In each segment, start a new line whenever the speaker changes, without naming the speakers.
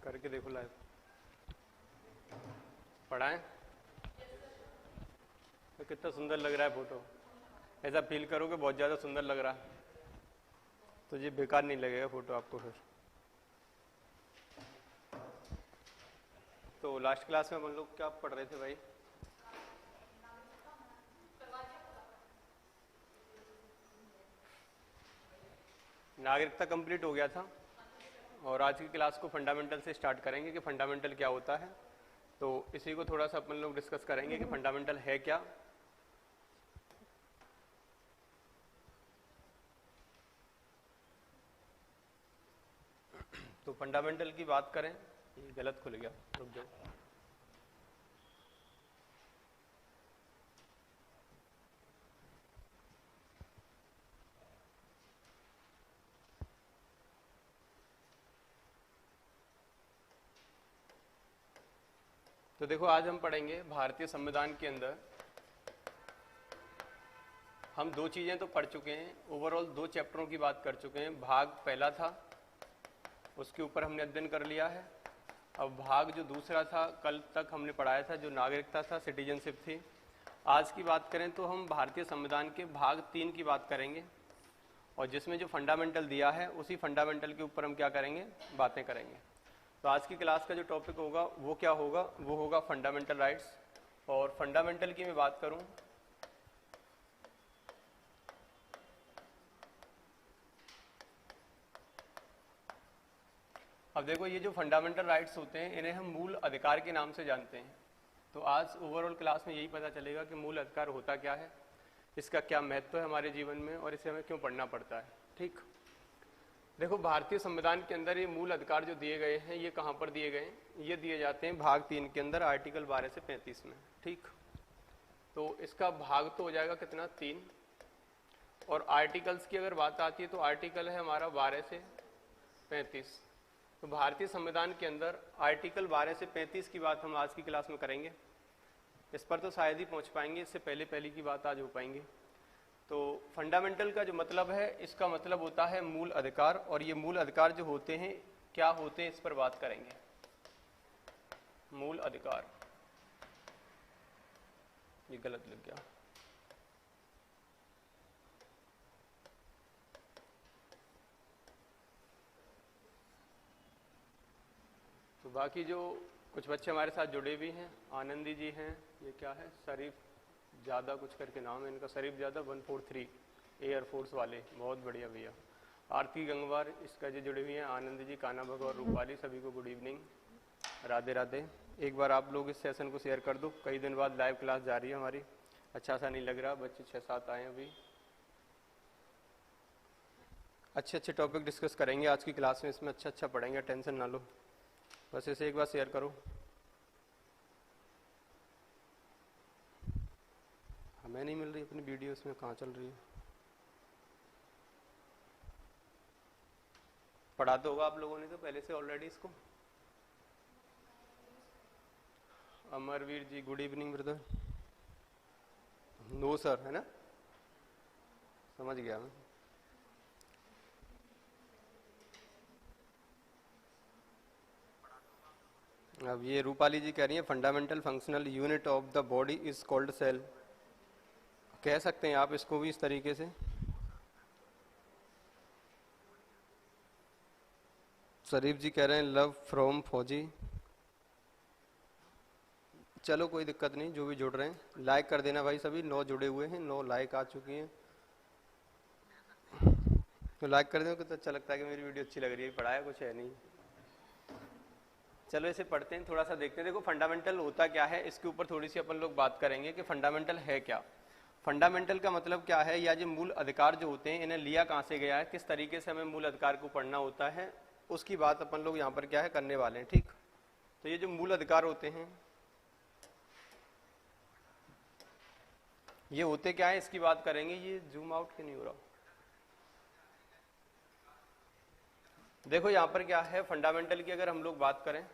करके देखो लाइव। पढ़ाएं तो कितना सुंदर लग रहा है फोटो। ऐसा फील करो कि बहुत ज़्यादा सुंदर लग रहा है तो ये बेकार नहीं लगेगा फोटो आपको फिर। तो लास्ट क्लास में हम लोग क्या पढ़ रहे थे भाई? नागरिकता कंप्लीट हो गया था और आज की क्लास को फंडामेंटल से स्टार्ट करेंगे कि फंडामेंटल क्या होता है। तो इसी को थोड़ा सा अपन लोग डिस्कस करेंगे कि फंडामेंटल है क्या। तो फंडामेंटल की बात करें, ये गलत खुल गया, रुक जाओ। तो देखो आज हम पढ़ेंगे भारतीय संविधान के अंदर हम दो चीजें तो पढ़ चुके हैं, ओवरऑल दो चैप्टरों की बात कर चुके हैं। भाग पहला था उसके ऊपर हमने अध्ययन कर लिया है। अब भाग जो दूसरा था कल तक हमने पढ़ाया था, जो नागरिकता था, सिटीजनशिप थी। आज की बात करें तो हम भारतीय संविधान के भाग 3 की बात करेंगे और जिसमें जो फंडामेंटल दिया है उसी फंडामेंटल के ऊपर हम क्या करेंगे, बातें करेंगे। तो आज की क्लास का जो टॉपिक होगा वो क्या होगा, वो होगा फंडामेंटल राइट्स। और फंडामेंटल की मैं बात करूं अब देखो, ये जो फंडामेंटल राइट्स होते हैं इन्हें हम मूल अधिकार के नाम से जानते हैं। तो आज ओवरऑल क्लास में यही पता चलेगा कि मूल अधिकार होता क्या है, इसका क्या महत्व है हमारे जीवन में और इसे हमें क्यों पढ़ना पड़ता है। ठीक, देखो भारतीय संविधान के अंदर ये मूल अधिकार जो दिए गए हैं ये कहाँ पर दिए गए हैं, ये दिए जाते हैं भाग 3 के अंदर आर्टिकल 12 से 35 में। ठीक, तो इसका भाग तो हो जाएगा कितना, 3। और आर्टिकल्स की अगर बात आती है तो आर्टिकल है हमारा 12 से 35। तो भारतीय संविधान के अंदर आर्टिकल 12 से 35 की बात हम आज की क्लास में करेंगे। इस पर तो शायद ही पहुंच पाएंगे, इससे पहले पहले की बात आज हो पाएंगी। तो फंडामेंटल का जो मतलब है, इसका मतलब होता है मूल अधिकार। और ये मूल अधिकार जो होते हैं क्या होते हैं, इस पर बात करेंगे। मूल अधिकार, ये गलत लिख गया। तो बाकी जो कुछ बच्चे हमारे साथ जुड़े भी हैं, आनंदी जी हैं, ये क्या है, शरीफ ज़्यादा कुछ करके नाम है इनका, शरीफ ज़्यादा 143 एयरफोर्स वाले, बहुत बढ़िया भैया। आरती गंगवार इसका जो जुड़े हुए हैं, आनंद जी, काना भगत और रूपाली, सभी को गुड इवनिंग, राधे राधे। एक बार आप लोग इस सेशन को शेयर कर दो, कई दिन बाद लाइव क्लास जा रही है हमारी, अच्छा सा नहीं लग रहा, बच्चे 6-7 आए अभी। अच्छे अच्छे टॉपिक डिस्कस करेंगे आज की क्लास में, इसमें अच्छा पढ़ेंगे, टेंशन ना लो, बस इसे एक बार शेयर करो। हमें नहीं मिल रही अपनी वीडियो, इसमें कहाँ चल रही है? पढ़ा तो होगा आप लोगों ने तो पहले से ऑलरेडी इसको। Amarveer ji good evening brother. No sir, है ना, समझ गया मैं। अब ये रूपाली जी कह रही है fundamental functional unit of the body is called cell. कह सकते हैं आप इसको भी इस तरीके से। शरीफ जी कह रहे हैं लव फ्रॉम फौजी। चलो कोई दिक्कत नहीं, जो भी जुड़ रहे हैं लाइक कर देना भाई, सभी 9 जुड़े हुए हैं, 9 लाइक आ चुकी हैं, तो लाइक कर दें। तो अच्छा लगता है कि मेरी वीडियो अच्छी लग रही है, पढ़ाया कुछ है नहीं। चलो इसे पढ़ते हैं, थोड़ा सा देखते हैं। देखो फंडामेंटल होता क्या है, इसके ऊपर थोड़ी सी अपन लोग बात करेंगे कि फंडामेंटल है क्या। फंडामेंटल का मतलब क्या है, या जो मूल अधिकार जो होते हैं इन्हें लिया कहाँ से गया है, किस तरीके से हमें मूल अधिकार को पढ़ना होता है, उसकी बात अपन लोग यहाँ पर क्या है करने वाले हैं। ठीक, तो ये जो मूल अधिकार होते हैं ये होते क्या है, इसकी बात करेंगे। ये जूम आउट क्यों नहीं हो रहा? देखो यहाँ पर क्या है, फंडामेंटल की अगर हम लोग बात करें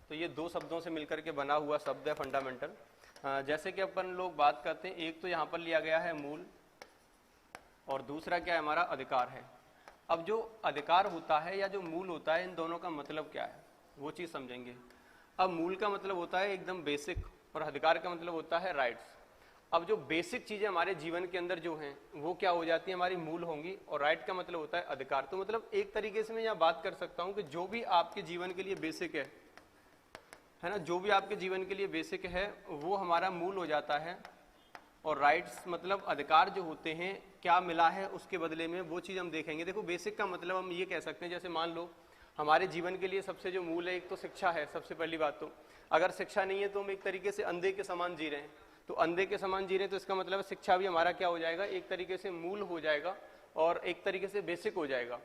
तो ये 2 शब्दों से मिलकर के बना हुआ शब्द है फंडामेंटल। जैसे कि अपन लोग बात करते हैं, एक तो यहाँ पर लिया गया है मूल और दूसरा क्या है हमारा अधिकार है। अब जो अधिकार होता है या जो मूल होता है, इन दोनों का मतलब क्या है? वो चीज़ समझेंगे। अब मूल का मतलब होता है एकदम बेसिक और अधिकार का मतलब होता है राइट्स। अब जो बेसिक चीज़ें हमारे जीवन के अंदर जो हैं वो क्या हो जाती है, हमारी मूल होंगी, और राइट का मतलब होता है अधिकार। तो मतलब एक तरीके से मैं यहाँ बात कर सकता हूँ कि जो भी आपके जीवन के लिए बेसिक है ना, जो भी आपके जीवन के लिए बेसिक है वो हमारा मूल हो जाता है। और राइट्स मतलब अधिकार जो होते हैं, क्या मिला है उसके बदले में, वो चीज़ हम देखेंगे। देखो बेसिक का मतलब हम ये कह सकते हैं, जैसे मान लो हमारे जीवन के लिए सबसे जो मूल है, एक तो शिक्षा है सबसे पहली बात। तो अगर शिक्षा नहीं है तो हम एक तरीके से अंधे के समान जी रहे हैं। तो अंधे के समान जी रहे हैं तो इसका मतलब शिक्षा भी हमारा क्या हो जाएगा, एक तरीके से मूल हो जाएगा और एक तरीके से बेसिक हो जाएगा।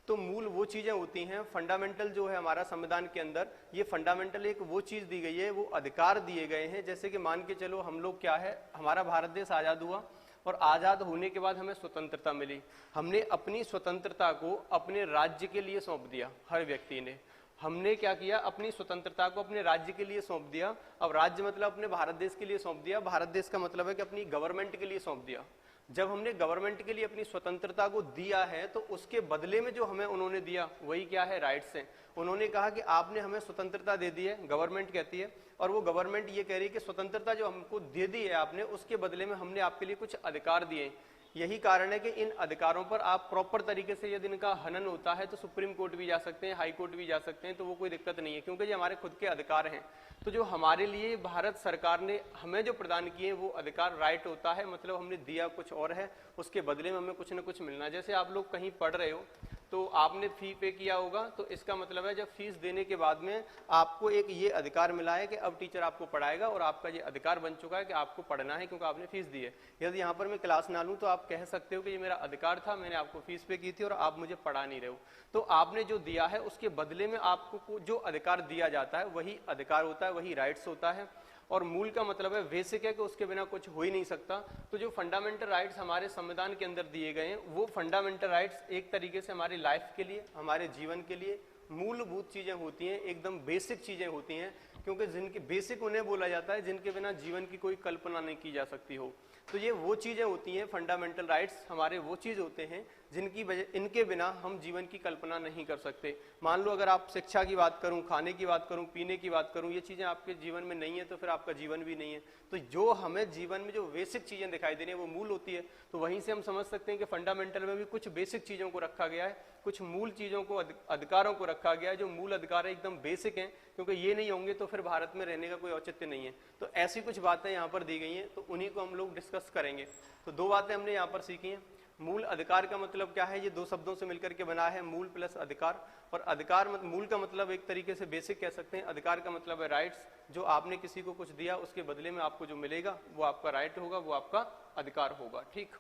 तो मूल वो चीज़ें होती हैं, फंडामेंटल जो है हमारा संविधान के अंदर, ये फंडामेंटल एक वो चीज़ दी गई है, वो अधिकार दिए गए हैं। जैसे कि मान के चलो हम लोग क्या है, हमारा भारत देश आज़ाद हुआ और आज़ाद होने के बाद हमें स्वतंत्रता मिली। हमने अपनी स्वतंत्रता को अपने राज्य के लिए सौंप दिया, हर व्यक्ति ने। हमने क्या किया, अपनी स्वतंत्रता को अपने राज्य के लिए सौंप दिया। अब राज्य मतलब अपने भारत देश के लिए सौंप दिया, भारत देश का मतलब है कि अपनी गवर्नमेंट के लिए सौंप दिया। जब हमने गवर्नमेंट के लिए अपनी स्वतंत्रता को दिया है तो उसके बदले में जो हमें उन्होंने दिया वही क्या है, राइट्स हैं। उन्होंने कहा कि आपने हमें स्वतंत्रता दे दी है, गवर्नमेंट कहती है, और वो गवर्नमेंट ये कह रही है कि स्वतंत्रता जो हमको दे दी है आपने, उसके बदले में हमने आपके लिए कुछ अधिकार दिए। यही कारण है कि इन अधिकारों पर आप प्रॉपर तरीके से, यदि इनका हनन होता है तो सुप्रीम कोर्ट भी जा सकते हैं, हाई कोर्ट भी जा सकते हैं, तो वो कोई दिक्कत नहीं है, क्योंकि ये हमारे खुद के अधिकार हैं। तो जो हमारे लिए भारत सरकार ने हमें जो प्रदान किए वो अधिकार राइट होता है, मतलब हमने दिया कुछ और है, उसके बदले में हमें कुछ ना कुछ मिलना है। जैसे आप लोग कहीं पढ़ रहे हो तो आपने फी पे किया होगा, तो इसका मतलब है जब फीस देने के बाद में आपको एक ये अधिकार मिला है कि अब टीचर आपको पढ़ाएगा, और आपका ये अधिकार बन चुका है कि आपको पढ़ना है क्योंकि आपने फीस दी है। यदि यहाँ पर मैं क्लास ना लूँ तो आप कह सकते हो कि ये मेरा अधिकार था, मैंने आपको फीस पे की थी और आप मुझे पढ़ा नहीं रहे हो। तो आपने जो दिया है उसके बदले में आपको जो अधिकार दिया जाता है वही अधिकार होता है, वही राइट्स होता है। और मूल का मतलब है बेसिक है कि उसके बिना कुछ हो ही नहीं सकता। तो जो फंडामेंटल राइट्स हमारे संविधान के अंदर दिए गए हैं, वो फंडामेंटल राइट्स एक तरीके से हमारी लाइफ के लिए, हमारे जीवन के लिए मूलभूत चीजें होती हैं, एकदम बेसिक चीजें होती हैं, क्योंकि जिनकी बेसिक उन्हें बोला जाता है जिनके बिना जीवन की कोई कल्पना नहीं की जा सकती हो। तो ये वो चीजें होती हैं, फंडामेंटल राइट्स हमारे वो चीज होते हैं जिनकी वजह, इनके बिना हम जीवन की कल्पना नहीं कर सकते। मान लो अगर आप शिक्षा की बात करूं, खाने की बात करूं, पीने की बात करूं, ये चीजें आपके जीवन में नहीं है तो फिर आपका जीवन भी नहीं है। तो जो हमें जीवन में जो बेसिक चीजें दिखाई दे रही है वो मूल होती है। तो वहीं से हम समझ सकते हैं कि फंडामेंटल में भी कुछ बेसिक चीजों को रखा गया है, कुछ मूल चीजों को, अधिकारों को रखा गया है जो मूल अधिकार है, एकदम बेसिक हैं, क्योंकि ये नहीं होंगे तो फिर भारत में रहने का कोई औचित्य नहीं है। तो ऐसी कुछ बातें यहाँ पर दी गई हैं, तो उन्हीं को हम लोग डिस्कस करेंगे। तो दो बातें हमने यहाँ पर सीखी हैं। मूल अधिकार का मतलब क्या है, ये दो शब्दों से मिलकर के बना है, मूल प्लस अधिकार। और अधिकार मूल का मतलब एक तरीके से बेसिक कह सकते हैं, अधिकार का मतलब है राइट्स। जो आपने किसी को कुछ दिया उसके बदले में आपको जो मिलेगा वो आपका राइट होगा, वो आपका अधिकार होगा। ठीक,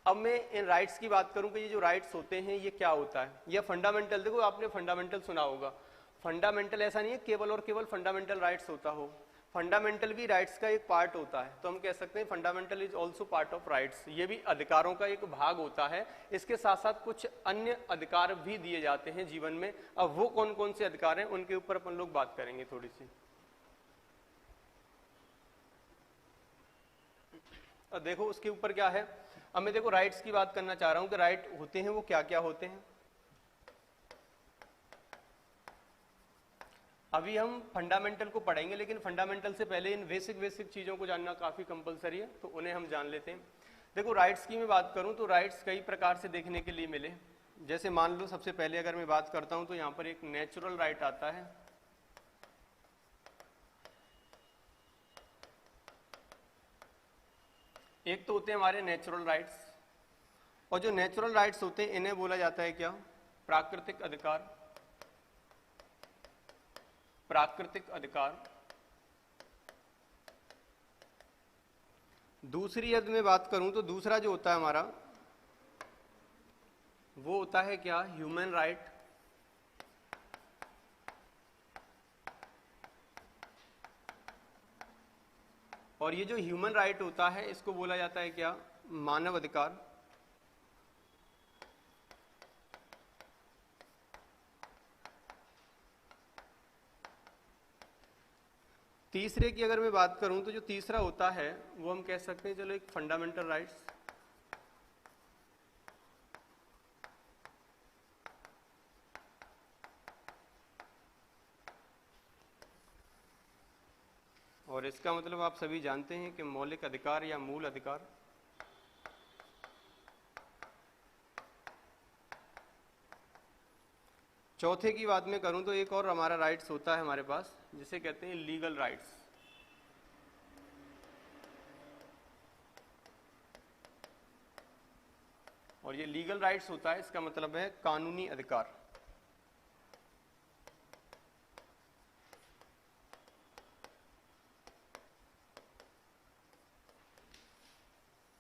अब मैं इन राइट्स की बात करूं कि ये जो राइट्स होते हैं ये क्या होता है, या फंडामेंटल। देखो आपने फंडामेंटल सुना होगा, फंडामेंटल ऐसा नहीं है केवल और केवल फंडामेंटल राइट्स होता हो, फंडामेंटल भी राइट्स का एक पार्ट होता है। तो हम कह सकते हैं fundamental is also part of rights, ये भी अधिकारों का एक भाग होता है। इसके साथ साथ कुछ अन्य अधिकार भी दिए जाते हैं जीवन में। अब वो कौन कौन से अधिकार हैं उनके ऊपर अपन लोग बात करेंगे थोड़ी सी। अब देखो उसके ऊपर क्या है, अब मैं देखो राइट्स की बात करना चाह रहा हूं कि राइट होते हैं वो क्या क्या होते हैं। अभी हम फंडामेंटल को पढ़ेंगे, लेकिन फंडामेंटल से पहले इन बेसिक चीजों को जानना काफी कंपलसरी है, तो उन्हें हम जान लेते हैं। देखो राइट्स की मैं बात करूं तो राइट्स कई प्रकार से देखने के लिए मिले। जैसे मान लो सबसे पहले अगर मैं बात करता हूं तो यहां पर एक नेचुरल राइट आता है, एक तो होते हैं हमारे नेचुरल राइट्स, और जो नेचुरल राइट्स होते हैं इन्हें बोला जाता है क्या, प्राकृतिक अधिकार। प्राकृतिक अधिकार। दूसरी यदि मैं बात करूं तो दूसरा जो होता है हमारा वो होता है क्या, ह्यूमन राइट। और ये जो ह्यूमन राइट होता है इसको बोला जाता है क्या, मानव अधिकार। तीसरे की अगर मैं बात करूं तो जो तीसरा होता है वो हम कह सकते हैं चलो एक फंडामेंटल राइट्स। और इसका मतलब आप सभी जानते हैं कि मौलिक अधिकार या मूल अधिकार चौथे की बात में करूं तो एक और हमारा राइट्स होता है हमारे पास, जिसे कहते हैं लीगल राइट्स। और ये लीगल राइट्स होता है, इसका मतलब है कानूनी अधिकार।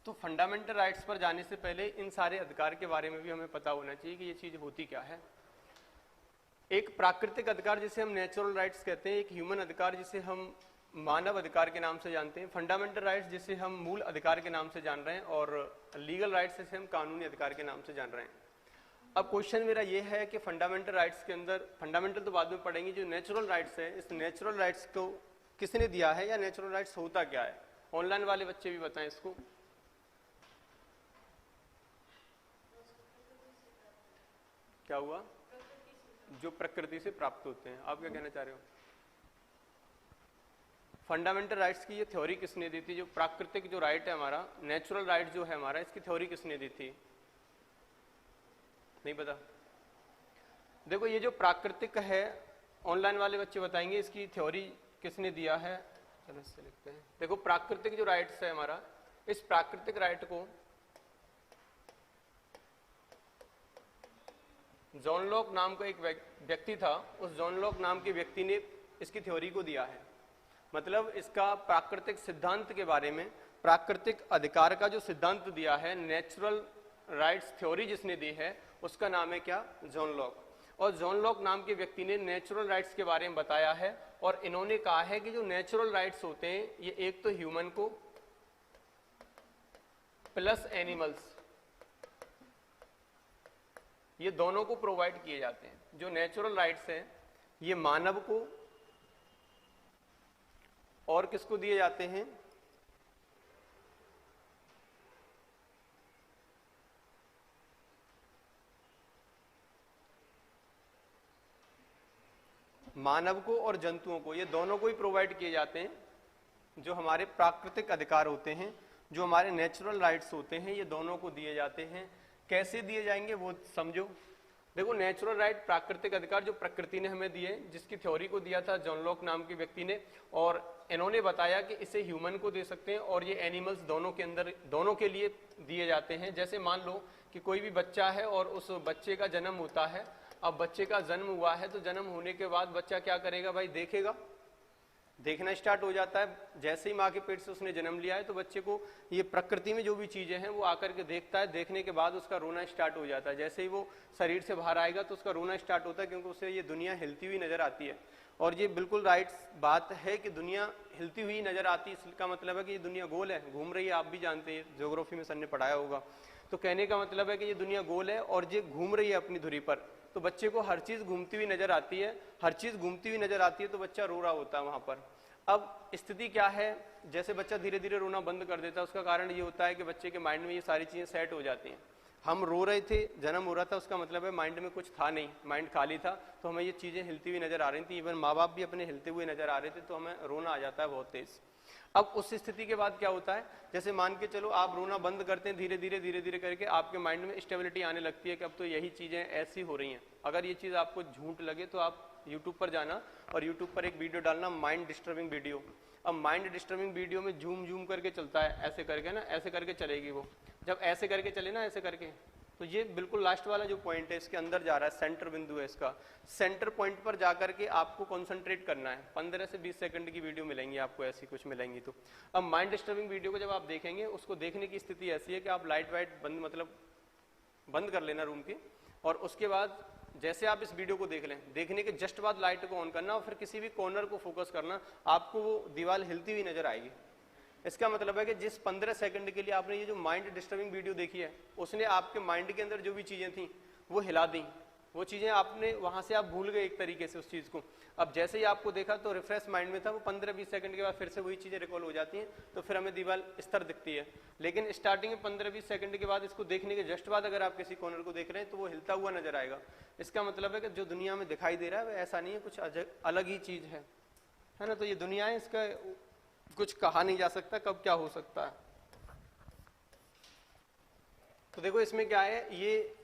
तो फंडामेंटल राइट्स पर जाने से पहले इन सारे अधिकार के बारे में भी हमें पता होना चाहिए कि ये चीज होती क्या है। एक प्राकृतिक अधिकार जिसे हम नेचुरल राइट्स कहते हैं, एक ह्यूमन अधिकार जिसे हम मानव अधिकार के नाम से जानते हैं, फंडामेंटल राइट्स जिसे हम मूल अधिकार के नाम से जान रहे हैं, और लीगल राइट्स जिसे हम कानूनी अधिकार के नाम से जान रहे हैं। अब क्वेश्चन मेरा ये है कि फंडामेंटल राइट्स के अंदर, फंडामेंटल तो बाद में पढ़ेंगे, जो नेचुरल राइट्स है, इस नेचुरल राइट्स को किसने दिया है या नेचुरल राइट्स होता क्या है? ऑनलाइन वाले बच्चे भी बताएं इसको। क्या हुआ? जो प्रकृति से प्राप्त होते हैं। आप क्या कहना चाह रहे हो? फंडामेंटल राइट्स की ये थ्योरी किसने दी थी? जो प्राकृतिक जो राइट है हमारा, नेचुरल राइट जो है हमारा, इसकी थ्योरी किसने दी थी? नहीं पता? देखो ये जो प्राकृतिक है, ऑनलाइन वाले बच्चे बताएंगे इसकी थ्योरी किसने दिया है। चलो इससे लिखते हैं। देखो प्राकृतिक जो राइट्स है हमारा, इस प्राकृतिक राइट को जॉन लॉक नाम का एक व्यक्ति था, उस जॉन लॉक नाम के व्यक्ति ने इसकी थ्योरी को दिया है। मतलब इसका प्राकृतिक सिद्धांत के बारे में, प्राकृतिक अधिकार का जो सिद्धांत दिया है, नेचुरल राइट्स थ्योरी जिसने दी है, उसका नाम है क्या? John Locke. और जॉन लॉक नाम के व्यक्ति ने नेचुरल राइट्स के बारे में बताया है, और इन्होंने कहा है कि जो नेचुरल राइट्स होते हैं ये एक तो ह्यूमन को प्लस एनिमल्स, ये दोनों को प्रोवाइड किए जाते हैं। जो नेचुरल राइट्स हैं ये मानव को और किसको दिए जाते हैं? मानव को और जंतुओं को, ये दोनों को ही प्रोवाइड किए जाते हैं। जो हमारे प्राकृतिक अधिकार होते हैं, जो हमारे नेचुरल राइट्स होते हैं, ये दोनों को दिए जाते हैं। कैसे दिए जाएंगे वो समझो। देखो नेचुरल राइट, प्राकृतिक अधिकार जो प्रकृति ने हमें दिए, जिसकी थ्योरी को दिया था जॉन लॉक नाम के व्यक्ति ने, और इन्होंने बताया कि इसे ह्यूमन को दे सकते हैं और ये एनिमल्स दोनों के अंदर, दोनों के लिए दिए जाते हैं। जैसे मान लो कि कोई भी बच्चा है और उस बच्चे का जन्म होता है। अब बच्चे का जन्म हुआ है तो जन्म होने के बाद बच्चा क्या करेगा भाई? देखेगा, देखना स्टार्ट हो जाता है। जैसे ही माँ के पेट से उसने जन्म लिया है तो बच्चे को ये प्रकृति में जो भी चीजें हैं वो आकर के देखता है। देखने के बाद उसका रोना स्टार्ट हो जाता है। जैसे ही वो शरीर से बाहर आएगा तो उसका रोना स्टार्ट होता है, क्योंकि उसे ये दुनिया हिलती हुई नजर आती है। और ये बिल्कुल राइट बात है कि दुनिया हिलती हुई नजर आती है। इसका मतलब है कि ये दुनिया गोल है, घूम रही है। आप भी जानते हैं, ज्योग्राफी में सर ने पढ़ाया होगा। तो कहने का मतलब है कि ये दुनिया गोल है और ये घूम रही है अपनी धुरी पर। तो बच्चे को हर चीज घूमती हुई नजर आती है, हर चीज घूमती हुई नजर आती है, तो बच्चा रो रहा होता है वहां पर। अब स्थिति क्या है? जैसे बच्चा धीरे धीरे रोना बंद कर देता है, उसका कारण ये होता है कि बच्चे के माइंड में ये सारी चीजें सेट हो जाती हैं। हम रो रहे थे, जन्म हो रहा था, उसका मतलब है माइंड में कुछ था नहीं, माइंड खाली था, तो हमें ये चीजें हिलती हुई नजर आ रही थी। इवन माँ बाप भी अपने हिलते हुए नजर आ रहे थे, तो हमें रोना आ जाता है बहुत तेज। अब उस स्थिति के बाद क्या होता है? जैसे मान के चलो आप रोना बंद करते हैं, धीरे धीरे करके आपके माइंड में स्टेबिलिटी आने लगती है कि अब तो यही चीजें ऐसी हो रही हैं। अगर ये चीज आपको झूठ लगे तो आप यूट्यूब पर जाना और यूट्यूब पर एक वीडियो डालना, माइंड डिस्टर्बिंग वीडियो। अब माइंड डिस्टर्बिंग वीडियो में जूम करके चलता है, ऐसे करके ना, ऐसे करके चलेगी वो। जब ऐसे करके चले ना, ऐसे करके, तो ये बिल्कुल लास्ट वाला जो पॉइंट है इसके अंदर जा रहा है, सेंटर बिंदु है इसका। सेंटर पॉइंट पर जाकर के आपको कंसंट्रेट करना है। 15 से 20 सेकंड की वीडियो मिलेंगी आपको, ऐसी कुछ मिलेंगी। तो अब माइंड डिस्टर्बिंग वीडियो को जब आप देखेंगे, उसको देखने की स्थिति ऐसी है कि आप लाइट वाइट बंद, मतलब बंद कर लेना रूम की, और उसके बाद जैसे आप इस वीडियो को देख लें, देखने के जस्ट बाद लाइट को ऑन करना और फिर किसी भी कॉर्नर को फोकस करना, आपको वो दीवार हिलती हुई नजर आएगी। इसका मतलब है कि जिस 15 सेकंड के लिए आपने ये जो माइंड डिस्टर्बिंग वीडियो देखी है, उसने आपके माइंड के अंदर जो भी चीजें थी वो हिला दी। वो चीजें आपने वहां से आप भूल गए एक तरीके से उस चीज को। अब जैसे ही आपको देखा तो रिफ्रेश माइंड में था, वो 15-20 सेकंड के बाद फिर से वही चीजें रिकॉल हो जाती हैं, तो फिर हमें दीवार स्तर दिखती है। लेकिन स्टार्टिंग में 15-20 सेकंड के बाद, इसको देखने के जस्ट बाद अगर आप किसी कॉर्नर को देख रहे हैं तो वो हिलता हुआ नजर आएगा। इसका मतलब है कि जो दुनिया में दिखाई दे रहा है वो ऐसा नहीं है, कुछ अलग ही चीज है ना। तो ये दुनिया है, इसका कुछ कहा नहीं जा सकता कब क्या हो सकता है। तो देखो इसमें क्या है, ये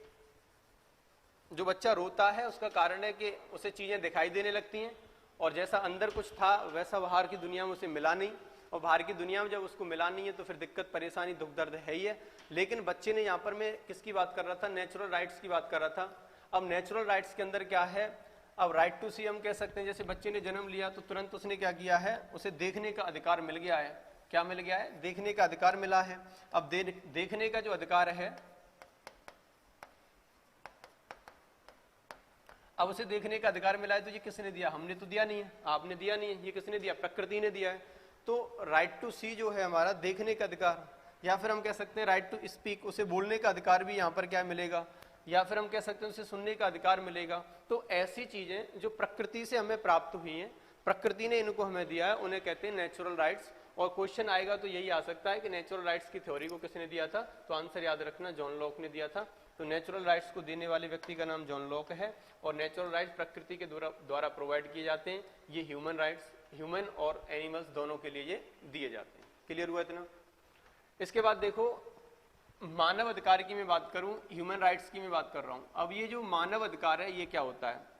जो बच्चा रोता है उसका कारण है कि उसे चीजें दिखाई देने लगती हैं और जैसा अंदर कुछ था वैसा बाहर की दुनिया में उसे मिला नहीं, और बाहर की दुनिया में जब उसको मिला नहीं है तो फिर दिक्कत परेशानी दुख दर्द है ही है। लेकिन बच्चे ने यहाँ पर, मैं किसकी बात कर रहा था, नेचुरल राइट्स की बात कर रहा था। अब नेचुरल राइट्स के अंदर क्या है, अब राइट टू सी हम कह सकते हैं, जैसे बच्चे ने जन्म लिया तो तुरंत उसने क्या किया है, उसे देखने का अधिकार मिल गया है। क्या मिल गया है, देखने का अधिकार मिला है। अब देखने का जो अधिकार है, अब उसे देखने का अधिकार मिला है तो ये किसने दिया, हमने तो दिया नहीं है, आपने दिया नहीं है, ये किसने दिया, प्रकृति ने दिया है। तो राइट टू सी जो है हमारा देखने का अधिकार, या फिर हम कह सकते हैं राइट टू स्पीक, उसे बोलने का अधिकार भी यहाँ पर क्या मिलेगा, या फिर हम कह सकते हैं उसे सुनने का अधिकार मिलेगा। तो ऐसी चीजें जो प्रकृति से हमें प्राप्त हुई हैं, प्रकृति ने इनको हमें दिया है, उन्हें कहते हैं नेचुरल राइट्स। और क्वेश्चन आएगा तो यही आ सकता है कि नेचुरल राइट्स की थ्योरी को किसने दिया था, तो आंसर याद रखना, जॉन लॉक ने दिया था। तो नेचुरल राइट्स को देने वाले व्यक्ति का नाम जॉन लॉक है, और नेचुरल राइट्स प्रकृति के द्वारा प्रोवाइड किए जाते हैं। ये ह्यूमन राइट्स, ह्यूमन और एनिमल्स दोनों के लिए ये दिए जाते हैं। क्लियर हुआ इतना। इसके बाद देखो, मानव अधिकार की मैं बात करूं, ह्यूमन राइट्स की मैं बात कर रहा हूं। अब ये जो मानव अधिकार है ये क्या होता है,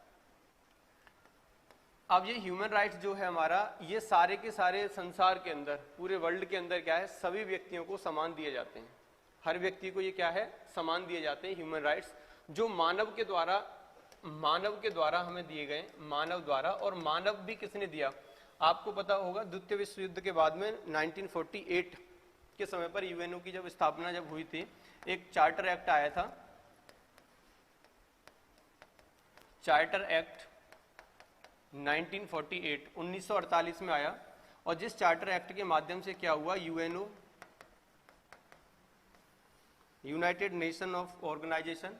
अब ये ह्यूमन राइट्स जो है हमारा, ये सारे के सारे संसार के अंदर, पूरे वर्ल्ड के अंदर क्या है, सभी व्यक्तियों को समान दिए जाते हैं। हर व्यक्ति को ये क्या है, समान दिए जाते हैं ह्यूमन राइट्स, जो मानव के द्वारा हमें दिए गए, मानव द्वारा। और मानव भी किसने दिया, आपको पता होगा द्वितीय विश्व युद्ध के बाद में 1948 के समय पर यूएनओ की जब स्थापना जब हुई थी, एक चार्टर एक्ट आया था, चार्टर एक्ट 1948 1948 में आया। और जिस चार्टर एक्ट के माध्यम से क्या हुआ, UNO, united nation of organisation,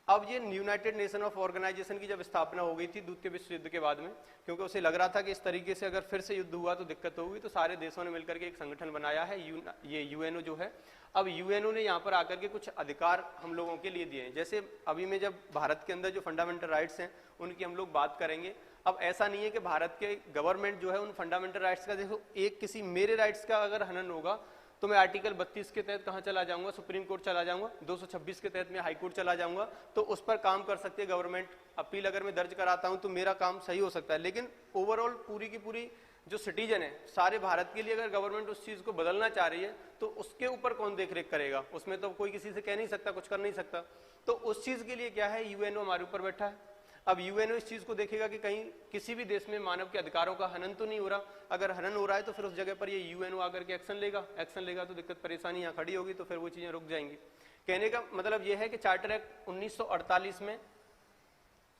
अब ये यूनाइटेड नेशन ऑफ ऑर्गेनाइजेशन की जब स्थापना हो गई थी द्वितीय विश्व युद्ध के बाद में, क्योंकि उसे लग रहा था कि इस तरीके से अगर फिर से युद्ध हुआ तो दिक्कत होगी, तो सारे देशों ने मिलकर के एक संगठन बनाया है, ये यूएनओ जो है। अब यूएनओ ने यहाँ पर आकर के कुछ अधिकार हम लोगों के लिए दिए हैं। जैसे अभी में जब भारत के अंदर जो फंडामेंटल राइट्स हैं उनकी हम लोग बात करेंगे। अब ऐसा नहीं है कि भारत के गवर्नमेंट जो है उन फंडामेंटल राइट्स का, देखो एक किसी मेरे राइट्स का अगर हनन होगा तो मैं आर्टिकल 32 के तहत कहां चला जाऊंगा, सुप्रीम कोर्ट चला जाऊंगा, 226 के तहत मैं हाई कोर्ट चला जाऊंगा, तो उस पर काम कर सकती है गवर्नमेंट। अपील अगर मैं दर्ज कराता हूं तो मेरा काम सही हो सकता है। लेकिन ओवरऑल पूरी की पूरी जो सिटीजन है सारे भारत के लिए, अगर गवर्नमेंट उस चीज को बदलना चाह रही है तो उसके ऊपर कौन देख रेख करेगा, उसमें तो कोई किसी से कह नहीं सकता, कुछ कर नहीं सकता। तो उस चीज के लिए क्या है, यूएनओ हमारे ऊपर बैठा है। अब यूएनओ इस चीज को देखेगा कि कहीं किसी भी देश में मानव के अधिकारों का हनन तो नहीं हो रहा। अगर हनन हो रहा है तो फिर उस जगह पर ये यूएनओ आकर के एक्शन लेगा तो दिक्कत परेशानी यहाँ खड़ी होगी, तो फिर वो चीजें रुक जाएंगी। कहने का मतलब ये है कि चार्टर एक्ट 1948 में,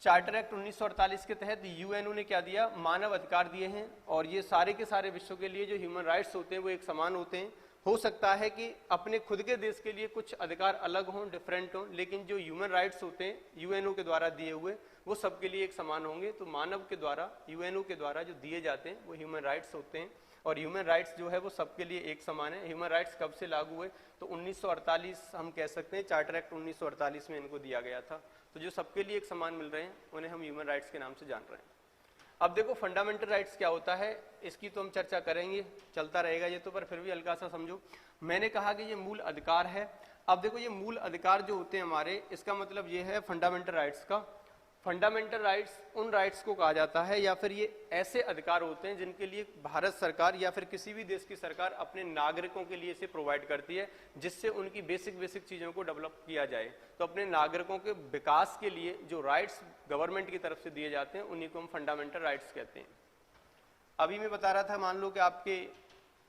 चार्टर एक्ट 1948 के तहत यूएनओ ने क्या दिया, मानव अधिकार दिए हैं। और ये सारे के सारे विश्व के लिए जो ह्यूमन राइट्स होते हैं वो एक समान होते हैं। हो सकता है कि अपने खुद के देश के लिए कुछ अधिकार अलग हों, डिफरेंट हों, लेकिन जो ह्यूमन राइट्स होते हैं यूएनओ के द्वारा दिए हुए वो सबके लिए एक समान होंगे। तो मानव के द्वारा, यूएनओ के द्वारा जो दिए जाते हैं वो ह्यूमन राइट्स होते हैं, और ह्यूमन राइट्स जो है वो सबके लिए एक समान है। ह्यूमन राइट्स कब से लागू हुए, तो 1948 हम कह सकते हैं, चार्टर एक्ट 1948 में इनको दिया गया था। तो जो सबके लिए एक समान मिल रहे हैं उन्हें हम ह्यूमन राइट्स के नाम से जान रहे हैं। अब देखो फंडामेंटल राइट्स क्या होता है, इसकी तो हम चर्चा करेंगे, चलता रहेगा ये तो, पर फिर भी हल्का सा समझो। मैंने कहा कि ये मूल अधिकार है। अब देखो ये मूल अधिकार जो होते हैं हमारे, इसका मतलब ये है फंडामेंटल राइट्स का। फंडामेंटल राइट्स उन राइट्स को कहा जाता है, या फिर ये ऐसे अधिकार होते हैं जिनके लिए भारत सरकार या फिर किसी भी देश की सरकार अपने नागरिकों के लिए इसे प्रोवाइड करती है, जिससे उनकी बेसिक चीजों को डेवलप किया जाए। तो अपने नागरिकों के विकास के लिए जो राइट्स गवर्नमेंट की तरफ से दिए जाते हैं उन्हीं को हम फंडामेंटल राइट्स कहते हैं। अभी मैं बता रहा था, मान लो कि आपके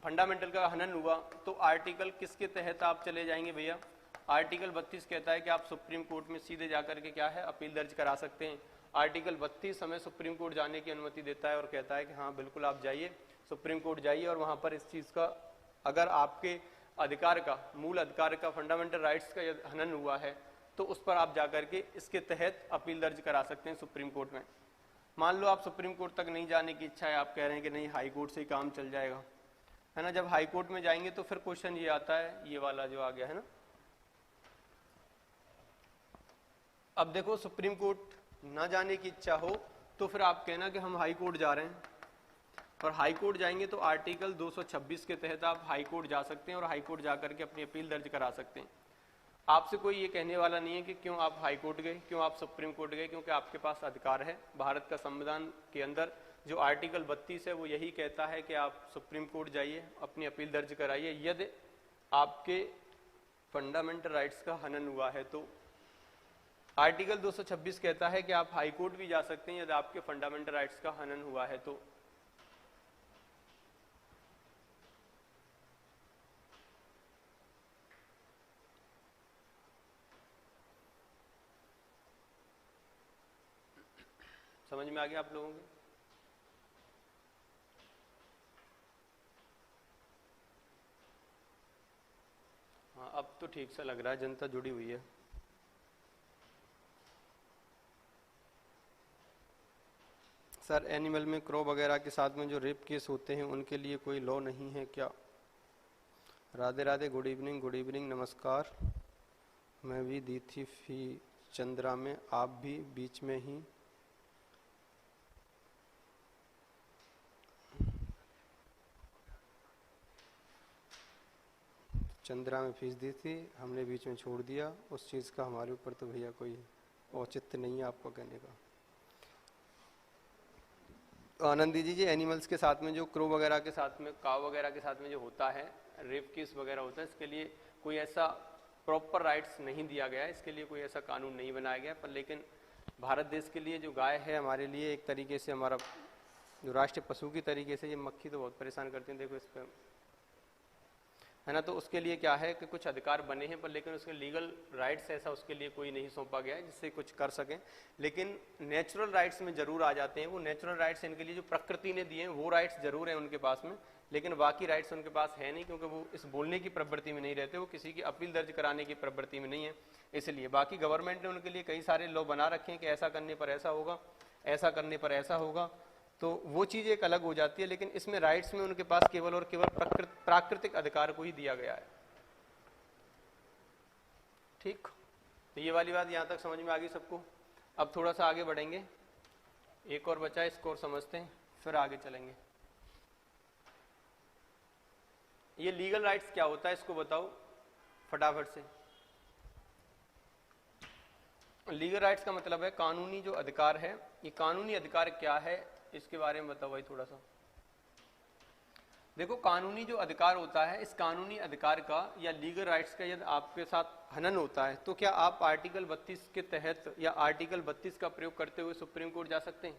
फंडामेंटल का हनन हुआ तो आर्टिकल किसके तहत आप चले जाएंगे भैया, आर्टिकल 32 कहता है कि आप सुप्रीम कोर्ट में सीधे जाकर के क्या है, अपील दर्ज करा सकते हैं। आर्टिकल 32 हमें सुप्रीम कोर्ट जाने की अनुमति देता है और कहता है कि हाँ बिल्कुल आप जाइए, सुप्रीम कोर्ट जाइए, और वहां पर इस चीज का, अगर आपके अधिकार का, मूल अधिकार का, फंडामेंटल राइट्स का हनन हुआ है तो उस पर आप जाकर के इसके तहत अपील दर्ज करा सकते हैं सुप्रीम कोर्ट में। मान लो आप सुप्रीम कोर्ट तक नहीं जाने की इच्छा है, आप कह रहे हैं कि नहीं हाई कोर्ट से ही काम चल जाएगा, है ना। जब हाई कोर्ट में जाएंगे तो फिर क्वेश्चन ये आता है, ये वाला जो आ गया है ना। अब देखो सुप्रीम कोर्ट ना जाने की इच्छा हो तो फिर आप कहना कि हम हाई कोर्ट जा रहे हैं, और हाई कोर्ट जाएंगे तो आर्टिकल 226 के तहत आप हाई कोर्ट जा सकते हैं और हाई कोर्ट जा करके अपनी अपील दर्ज करा सकते हैं। आपसे कोई ये कहने वाला नहीं है कि क्यों आप हाई कोर्ट गए, क्यों आप सुप्रीम कोर्ट गए, क्योंकि आपके पास अधिकार है। भारत का संविधान के अंदर जो आर्टिकल 32 है वो यही कहता है कि आप सुप्रीम कोर्ट जाइए, अपनी अपील दर्ज कराइए यदि आपके फंडामेंटल राइट्स का हनन हुआ है। तो आर्टिकल 226 कहता है कि आप हाई कोर्ट भी जा सकते हैं यदि आपके फंडामेंटल राइट्स का हनन हुआ है। तो समझ में आ गया आप लोगों को? हाँ, अब तो ठीक सा लग रहा है, जनता जुड़ी हुई है। सर एनिमल में क्रो वगैरह के साथ में जो रेप केस होते हैं उनके लिए कोई लॉ नहीं है क्या? Radhe Radhe, good evening, good evening, नमस्कार। मैं भी दी थी फी चंद्रा में, आप भी बीच में ही चंद्रा में फीस दी थी, हमने बीच में छोड़ दिया। उस चीज़ का हमारे ऊपर तो भैया कोई औचित्य नहीं है आपको कहने का। आनंदी जी, एनिमल्स के साथ में जो क्रो वगैरह के साथ में, काव वगैरह के साथ में जो होता है, रेप केस वगैरह होता है, इसके लिए कोई ऐसा प्रॉपर राइट्स नहीं दिया गया है, इसके लिए कोई ऐसा कानून नहीं बनाया गया। पर लेकिन भारत देश के लिए जो गाय है हमारे लिए एक तरीके से हमारा जो राष्ट्रीय पशु की तरीके से, ये मक्खी तो बहुत परेशान करती है, देखो इस पर है ना। तो उसके लिए क्या है कि कुछ अधिकार बने हैं पर लेकिन उसके लीगल राइट्स ऐसा उसके लिए कोई नहीं सौंपा गया है जिससे कुछ कर सकें। लेकिन नेचुरल राइट्स में जरूर आ जाते हैं वो। नेचुरल राइट्स इनके लिए जो प्रकृति ने दिए हैं वो राइट्स जरूर हैं उनके पास में, लेकिन बाकी राइट्स उनके पास है नहीं, क्योंकि वो इस बोलने की प्रवृत्ति में नहीं रहते, वो किसी की अपील दर्ज कराने की प्रवृत्ति में नहीं है। इसलिए बाकी गवर्नमेंट ने उनके लिए कई सारे लॉ बना रखे हैं कि ऐसा करने पर ऐसा होगा, ऐसा करने पर ऐसा होगा, तो वो चीज़ एक अलग हो जाती है। लेकिन इसमें राइट्स में उनके पास केवल और केवल प्राकृतिक अधिकार को ही दिया गया है। ठीक, तो ये वाली बात यहाँ तक समझ में आ गई सबको। अब थोड़ा सा आगे बढ़ेंगे, एक और बचा है, इसको और समझते हैं फिर आगे चलेंगे। ये लीगल राइट्स क्या होता है इसको बताओ फटाफट से। लीगल राइट्स का मतलब है कानूनी जो अधिकार है। ये कानूनी अधिकार क्या है इसके बारे में बताओ भाई थोड़ा सा। देखो, कानूनी जो अधिकार होता है, इस कानूनी अधिकार का या लीगल राइट्स का यदि आपके साथ हनन होता है तो क्या आप आर्टिकल 32 के तहत या आर्टिकल 32 का प्रयोग करते हुए सुप्रीम कोर्ट जा सकते हैं?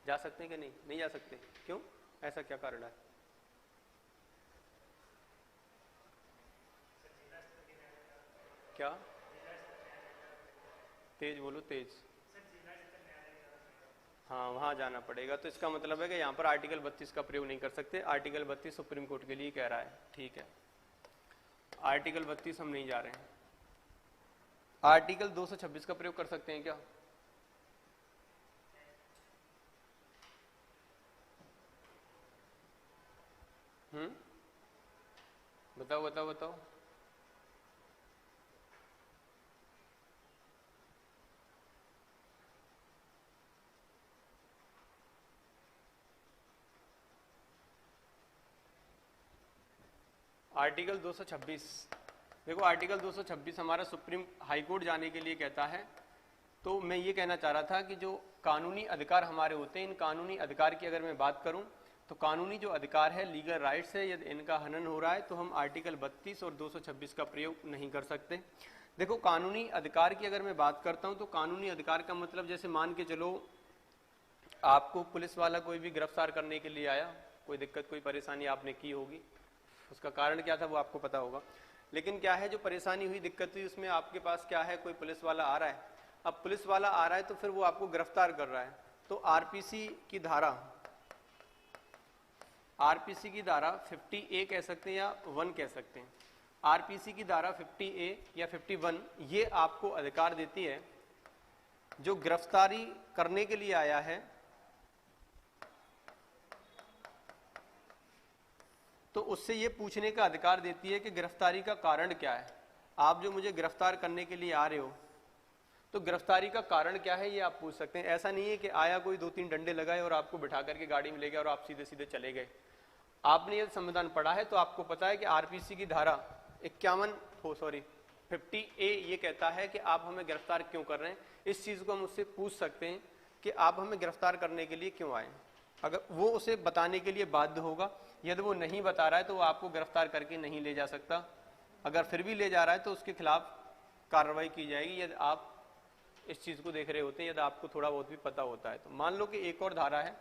जा सकते हैं कि नहीं? नहीं जा सकते। क्यों? ऐसा क्या कारण है? क्या? तेज बोलो, तेज। हाँ, वहाँ जाना पड़ेगा। तो इसका मतलब है कि यहाँ पर आर्टिकल 32 का प्रयोग नहीं कर सकते। आर्टिकल 32 सुप्रीम कोर्ट के लिए कह रहा है, ठीक है। आर्टिकल 32 हम नहीं जा रहे हैं। आर्टिकल 226 का प्रयोग कर सकते हैं क्या? बताओ बताओ बताओ। आर्टिकल 226, देखो आर्टिकल 226 हमारा सुप्रीम हाई कोर्ट जाने के लिए कहता है। तो मैं ये कहना चाह रहा था कि जो कानूनी अधिकार हमारे होते हैं, इन कानूनी अधिकार की अगर मैं बात करूं तो कानूनी जो अधिकार है, लीगल राइट्स है, यदि इनका हनन हो रहा है तो हम आर्टिकल 32 और 226 का प्रयोग नहीं कर सकते। देखो, कानूनी अधिकार की अगर मैं बात करता हूं तो कानूनी अधिकार का मतलब जैसे मान के चलो आपको पुलिस वाला कोई भी गिरफ्तार करने के लिए आया, कोई दिक्कत कोई परेशानी आपने की होगी, उसका कारण क्या था वो आपको पता होगा। लेकिन क्या है, जो परेशानी हुई, दिक्कत हुई, उसमें आपके पास क्या है, कोई पुलिस वाला आ रहा है। अब पुलिस वाला आ रहा है तो फिर वो आपको गिरफ्तार कर रहा है। तो आरपीसी की धारा 50A कह सकते हैं या 1 कह सकते हैं। आरपीसी की धारा 50A या 51 ये आपको अधिकार देती है, जो गिरफ्तारी करने के लिए आया है तो उससे ये पूछने का अधिकार देती है कि गिरफ्तारी का कारण क्या है। आप जो मुझे गिरफ्तार करने के लिए आ रहे हो तो गिरफ्तारी का कारण क्या है ये आप पूछ सकते हैं। ऐसा नहीं है कि आया कोई 2-3 डंडे लगाए और आपको बिठा करके गाड़ी में ले गया और आप सीधे सीधे चले गए। आपने ये संविधान पढ़ा है तो आपको पता है कि आरपीसी की धारा 50A ये कहता है कि आप हमें गिरफ्तार क्यों कर रहे हैं। इस चीज को हम उससे पूछ सकते हैं कि आप हमें गिरफ्तार करने के लिए क्यों आए। अगर वो उसे बताने के लिए बाध्य होगा, यदि वो नहीं बता रहा है तो वो आपको गिरफ्तार करके नहीं ले जा सकता। अगर फिर भी ले जा रहा है तो उसके खिलाफ कार्रवाई की जाएगी यदि आप इस चीज को देख रहे होते हैं, यदि आपको थोड़ा बहुत भी पता होता है तो। मान लो कि एक और धारा है,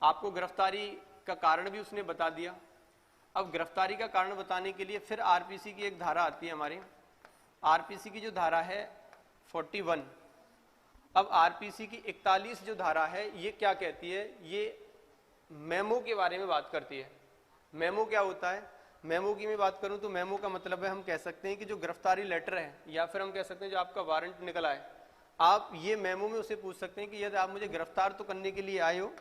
आपको गिरफ्तारी का कारण भी उसने बता दिया। अब गिरफ्तारी का कारण बताने के लिए फिर आरपीसी की एक धारा आती है हमारी, आरपीसी की जो धारा है 41। अब आरपीसी की 41 जो धारा है ये क्या कहती है, ये मेमो के बारे में बात करती है। मेमो क्या होता है, मेमो की मैं बात करूं तो मेमो का मतलब है, हम कह सकते हैं कि जो गिरफ्तारी लेटर है या फिर हम कह सकते हैं जो आपका वारंट निकला है, आप ये मेमो में उसे पूछ सकते हैं कि यदि आप मुझे गिरफ्तार तो करने के लिए आए हो,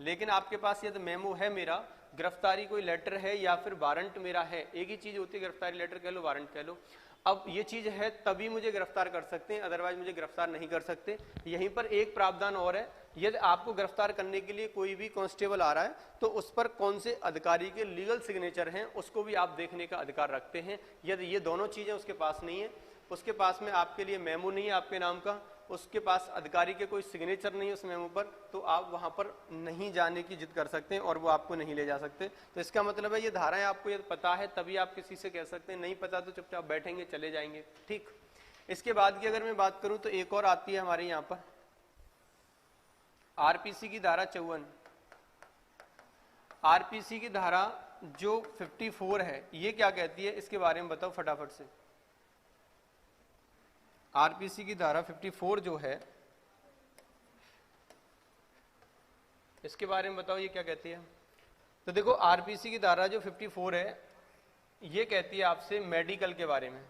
लेकिन आपके पास यदि मेमो है मेरा, गिरफ्तारी कोई लेटर है या फिर वारंट मेरा है, एक ही चीज होती है, गिरफ्तारी लेटर कह लो वारंट कह लो। अब ये चीज है तभी मुझे गिरफ्तार कर सकते हैं, अदरवाइज मुझे गिरफ्तार नहीं कर सकते। यहीं पर एक प्रावधान और है, यदि आपको गिरफ्तार करने के लिए कोई भी कांस्टेबल आ रहा है तो उस पर कौन से अधिकारी के लीगल सिग्नेचर हैं उसको भी आप देखने का अधिकार रखते हैं। यदि ये दोनों चीजें उसके पास नहीं है, उसके पास में आपके लिए मेमो नहीं है आपके नाम का, उसके पास अधिकारी के कोई सिग्नेचर नहीं है उस मेमो पर, तो आप वहां पर नहीं जाने की जिद कर सकते हैं और वो आपको नहीं ले जा सकते। तो इसका मतलब है ये धाराएं आपको यदि पता है तभी आप किसी से कह सकते हैं, नहीं पता तो चुपचाप बैठेंगे चले जाएंगे। ठीक, इसके बाद की अगर मैं बात करूं तो एक और आती है हमारे यहाँ पर आरपीसी की धारा 54। आरपीसी की धारा जो 54 है ये क्या कहती है, इसके बारे में बताओ फटाफट से। आरपीसी की धारा 54 जो है इसके बारे में बताओ ये क्या कहती है। तो देखो आरपीसी की धारा जो 54 है ये कहती है आपसे मेडिकल के बारे में।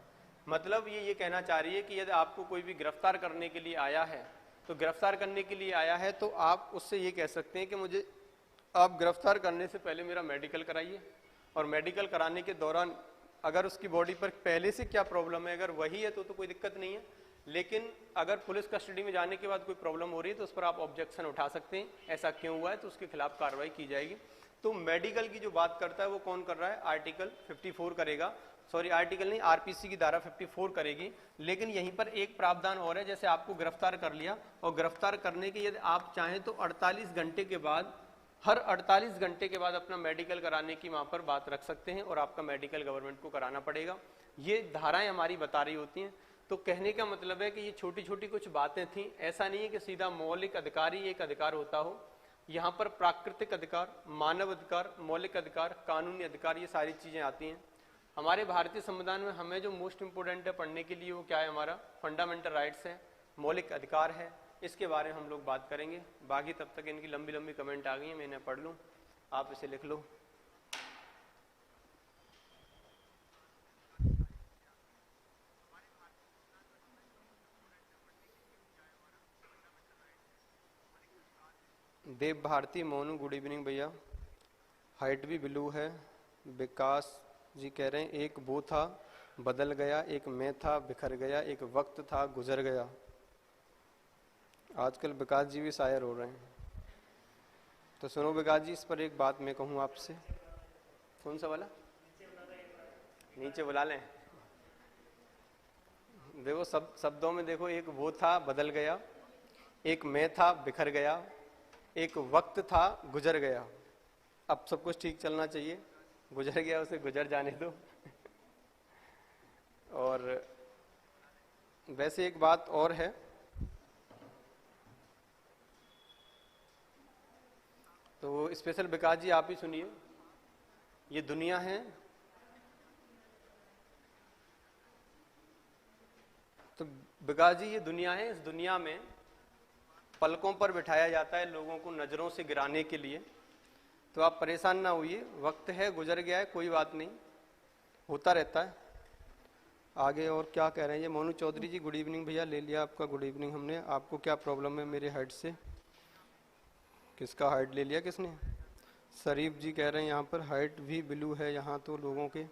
मतलब ये कहना चाह रही है कि यदि आपको कोई भी गिरफ्तार करने के लिए आया है, तो गिरफ्तार करने के लिए आया है तो आप उससे ये कह सकते हैं कि मुझे आप गिरफ्तार करने से पहले मेरा मेडिकल कराइए, और मेडिकल कराने के दौरान अगर उसकी बॉडी पर पहले से क्या प्रॉब्लम है, अगर वही है तो कोई दिक्कत नहीं है, लेकिन अगर पुलिस कस्टडी में जाने के बाद कोई प्रॉब्लम हो रही है तो उस पर आप ऑब्जेक्शन उठा सकते हैं, ऐसा क्यों हुआ है तो उसके खिलाफ कार्रवाई की जाएगी। तो मेडिकल की जो बात करता है वो कौन कर रहा है, आर्टिकल 54 करेगा, सॉरी आर्टिकल नहीं, आरपीसी की धारा 54 करेगी। लेकिन यहीं पर एक प्रावधान और है, जैसे आपको गिरफ्तार कर लिया और गिरफ्तार करने के यदि आप चाहें तो 48 घंटे के बाद, हर 48 घंटे के बाद अपना मेडिकल कराने की वहां पर बात रख सकते हैं और आपका मेडिकल गवर्नमेंट को कराना पड़ेगा। ये धाराएं हमारी बता रही होती हैं। तो कहने का मतलब है कि ये छोटी छोटी कुछ बातें थी, ऐसा नहीं है कि सीधा मौलिक अधिकार ही एक अधिकार होता हो। यहाँ पर प्राकृतिक अधिकार, मानव अधिकार, मौलिक अधिकार, कानूनी अधिकार, ये सारी चीजें आती हैं। हमारे भारतीय संविधान में हमें जो मोस्ट इंपोर्टेंट है पढ़ने के लिए वो क्या है, हमारा फंडामेंटल राइट्स है, मौलिक अधिकार है। इसके बारे में हम लोग बात करेंगे। बाकी तब तक इनकी लंबी लंबी कमेंट आ गई है, मैं इन्हें पढ़ लूँ, आप इसे लिख लो। देव भारती मोनू, गुड इवनिंग भैया। हाइट भी ब्लू है। विकास जी कह रहे हैं एक वो था बदल गया, एक मैं था बिखर गया, एक वक्त था गुजर गया। आजकल विकास जी भी शायर हो रहे हैं। तो सुनो विकास जी, इस पर एक बात मैं कहूँ आपसे। कौन सा वाला? नीचे बुला लें। देखो सब शब्दों में देखो, एक वो था बदल गया, एक मैं था बिखर गया, एक वक्त था गुजर गया। अब सब कुछ ठीक चलना चाहिए, गुजर गया उसे गुजर जाने दो। और वैसे एक बात और है, तो स्पेशल विकास जी आप ही सुनिए। ये दुनिया है, तो विकास जी ये दुनिया है, इस दुनिया में पलकों पर बिठाया जाता है लोगों को नजरों से गिराने के लिए। तो आप परेशान ना होइए, वक्त है गुजर गया है, कोई बात नहीं, होता रहता है। आगे और क्या कह रहे हैं ये मोनू चौधरी जी, गुड इवनिंग भैया। ले लिया आपका गुड इवनिंग हमने। आपको क्या प्रॉब्लम है मेरे हाइट से? किसका हाइट ले लिया किसने? शरीफ जी कह रहे हैं यहाँ पर हाइट भी ब्लू है यहाँ तो लोगों के।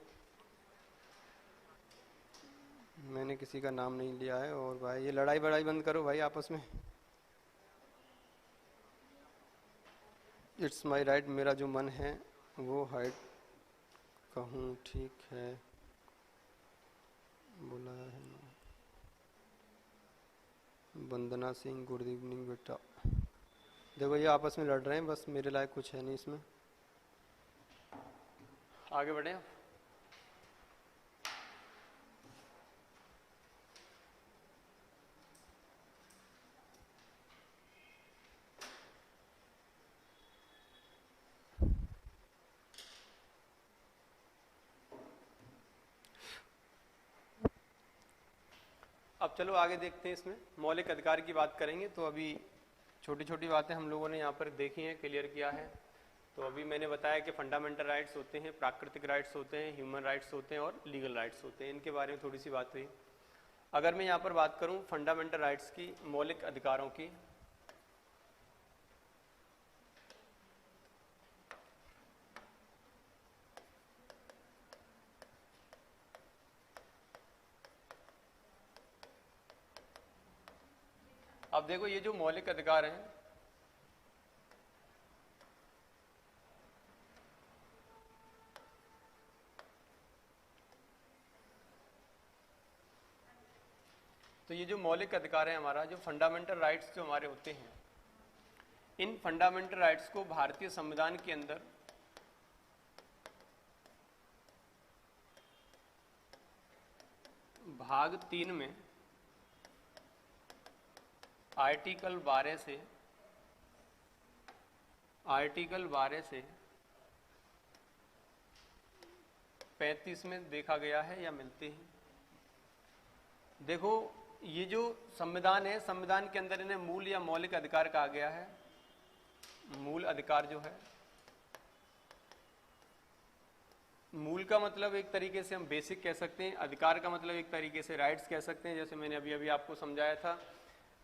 मैंने किसी का नाम नहीं लिया है। और भाई ये लड़ाई बड़ाई बंद करो भाई आपस में। इट्स माई राइट, मेरा जो मन है वो हाइट कहूँ, ठीक है बोला है। वंदना सिंह, गुड इवनिंग बेटा। देखो ये आपस में लड़ रहे हैं, बस मेरे लायक कुछ है नहीं इसमें। आगे बढ़े। अब चलो आगे देखते हैं। इसमें मौलिक अधिकार की बात करेंगे तो अभी छोटी छोटी बातें हम लोगों ने यहाँ पर देखी हैं, क्लियर किया है। तो अभी मैंने बताया कि फंडामेंटल राइट्स होते हैं, प्राकृतिक राइट्स होते हैं, ह्यूमन राइट्स होते हैं और लीगल राइट्स होते हैं। इनके बारे में थोड़ी सी बात हुई। अगर मैं यहाँ पर बात करूँ फंडामेंटल राइट्स की, मौलिक अधिकारों की, अब देखो ये जो मौलिक अधिकार हैं, तो ये जो मौलिक अधिकार है हमारा, जो फंडामेंटल राइट्स जो हमारे होते हैं, इन फंडामेंटल राइट्स को भारतीय संविधान के अंदर भाग 3 में आर्टिकल 12 से 35 में देखा गया है या मिलते हैं। देखो ये जो संविधान है, संविधान के अंदर इन्हें मूल या मौलिक अधिकार कहा गया है। मूल अधिकार जो है, मूल का मतलब एक तरीके से हम बेसिक कह सकते हैं, अधिकार का मतलब एक तरीके से राइट्स कह सकते हैं। जैसे मैंने अभी अभी आपको समझाया था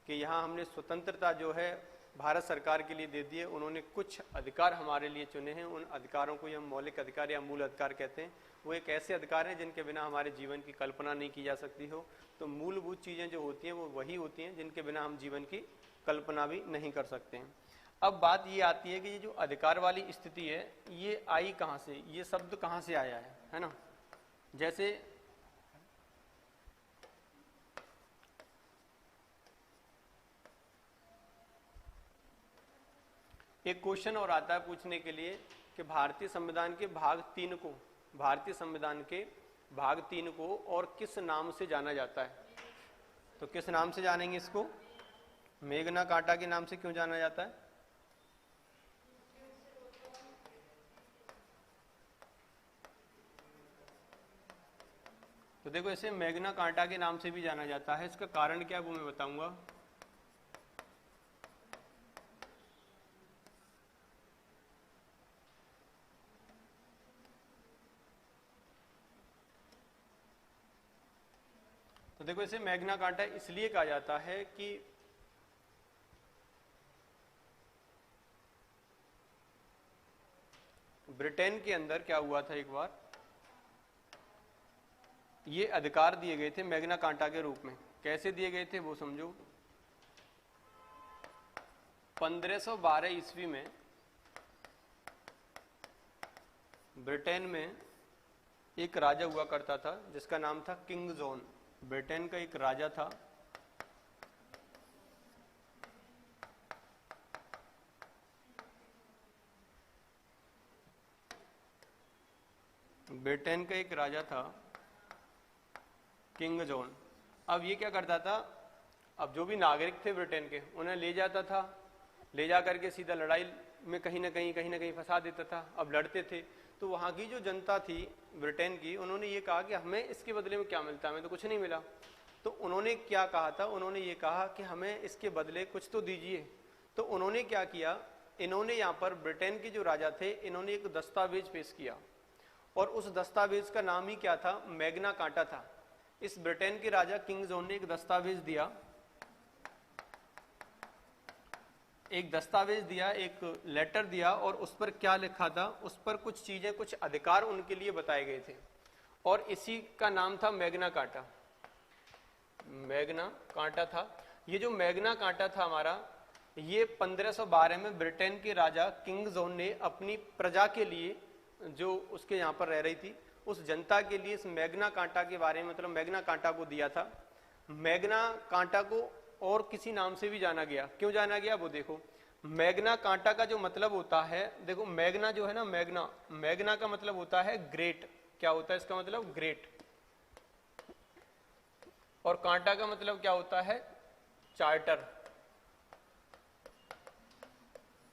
कि यहाँ हमने स्वतंत्रता जो है भारत सरकार के लिए दे दी है, उन्होंने कुछ अधिकार हमारे लिए चुने हैं, उन अधिकारों को हम मौलिक अधिकार या मूल अधिकार कहते हैं। वो एक ऐसे अधिकार हैं जिनके बिना हमारे जीवन की कल्पना नहीं की जा सकती हो। तो मूलभूत चीज़ें जो होती हैं वो वही होती हैं जिनके बिना हम जीवन की कल्पना भी नहीं कर सकते हैं। अब बात ये आती है कि ये जो अधिकार वाली स्थिति है ये आई कहाँ से, ये शब्द कहाँ से आया है ना। जैसे एक क्वेश्चन और आता है पूछने के लिए कि भारतीय संविधान के भाग 3 को, भारतीय संविधान के भाग 3 को और किस नाम से जाना जाता है। तो किस नाम से जानेंगे इसको? मेघना कांटा के नाम से क्यों जाना जाता है? तो देखो इसे मेघना कांटा के नाम से भी जाना जाता है। इसका कारण क्या है वो मैं बताऊंगा। तो देखो इसे मेघना कांटा इसलिए कहा जाता है कि ब्रिटेन के अंदर क्या हुआ था, एक बार ये अधिकार दिए गए थे मेघना कांटा के रूप में। कैसे दिए गए थे वो समझो। 1512 ईस्वी में ब्रिटेन में एक राजा हुआ करता था जिसका नाम था किंग जॉन। ब्रिटेन का एक राजा था, ब्रिटेन का एक राजा था किंग जॉन। अब ये क्या करता था, अब जो भी नागरिक थे ब्रिटेन के उन्हें ले जाता था, ले जा करके सीधा लड़ाई में कहीं ना कहीं फंसा देता था। अब लड़ते थे तो वहाँ की जो जनता थी ब्रिटेन की, उन्होंने ये कहा कि हमें इसके बदले में क्या मिलता है, हमें तो कुछ नहीं मिला। तो उन्होंने क्या कहा था, उन्होंने ये कहा कि हमें इसके बदले कुछ तो दीजिए। तो उन्होंने क्या किया, इन्होंने यहाँ पर ब्रिटेन के जो राजा थे इन्होंने एक दस्तावेज पेश किया और उस दस्तावेज का नाम ही क्या था, मैग्ना कार्टा था। इस ब्रिटेन के राजा किंग जॉन ने एक दस्तावेज दिया, एक लेटर दिया और उस पर क्या लिखा था, उस पर कुछ चीजें, कुछ अधिकार उनके लिए बताए गए थे और इसी का नाम था मैग्ना कार्टा। मैग्ना कांटा था। ये जो मैग्ना कांटा था हमारा, ये 1512 में ब्रिटेन के राजा किंग जॉन ने अपनी प्रजा के लिए, जो उसके यहाँ पर रह रही थी, उस जनता के लिए इस मैग्ना कांटा के बारे में, मतलब मैग्ना कांटा को दिया था। मैग्ना कांटा को और किसी नाम से भी जाना गया। क्यों जाना गया वो देखो। मैग्ना कांटा का जो मतलब होता है, देखो मैग्ना जो है ना, मैग्ना, मैग्ना का मतलब होता है ग्रेट। क्या होता है इसका मतलब? ग्रेट। और कांटा का मतलब क्या होता है? चार्टर।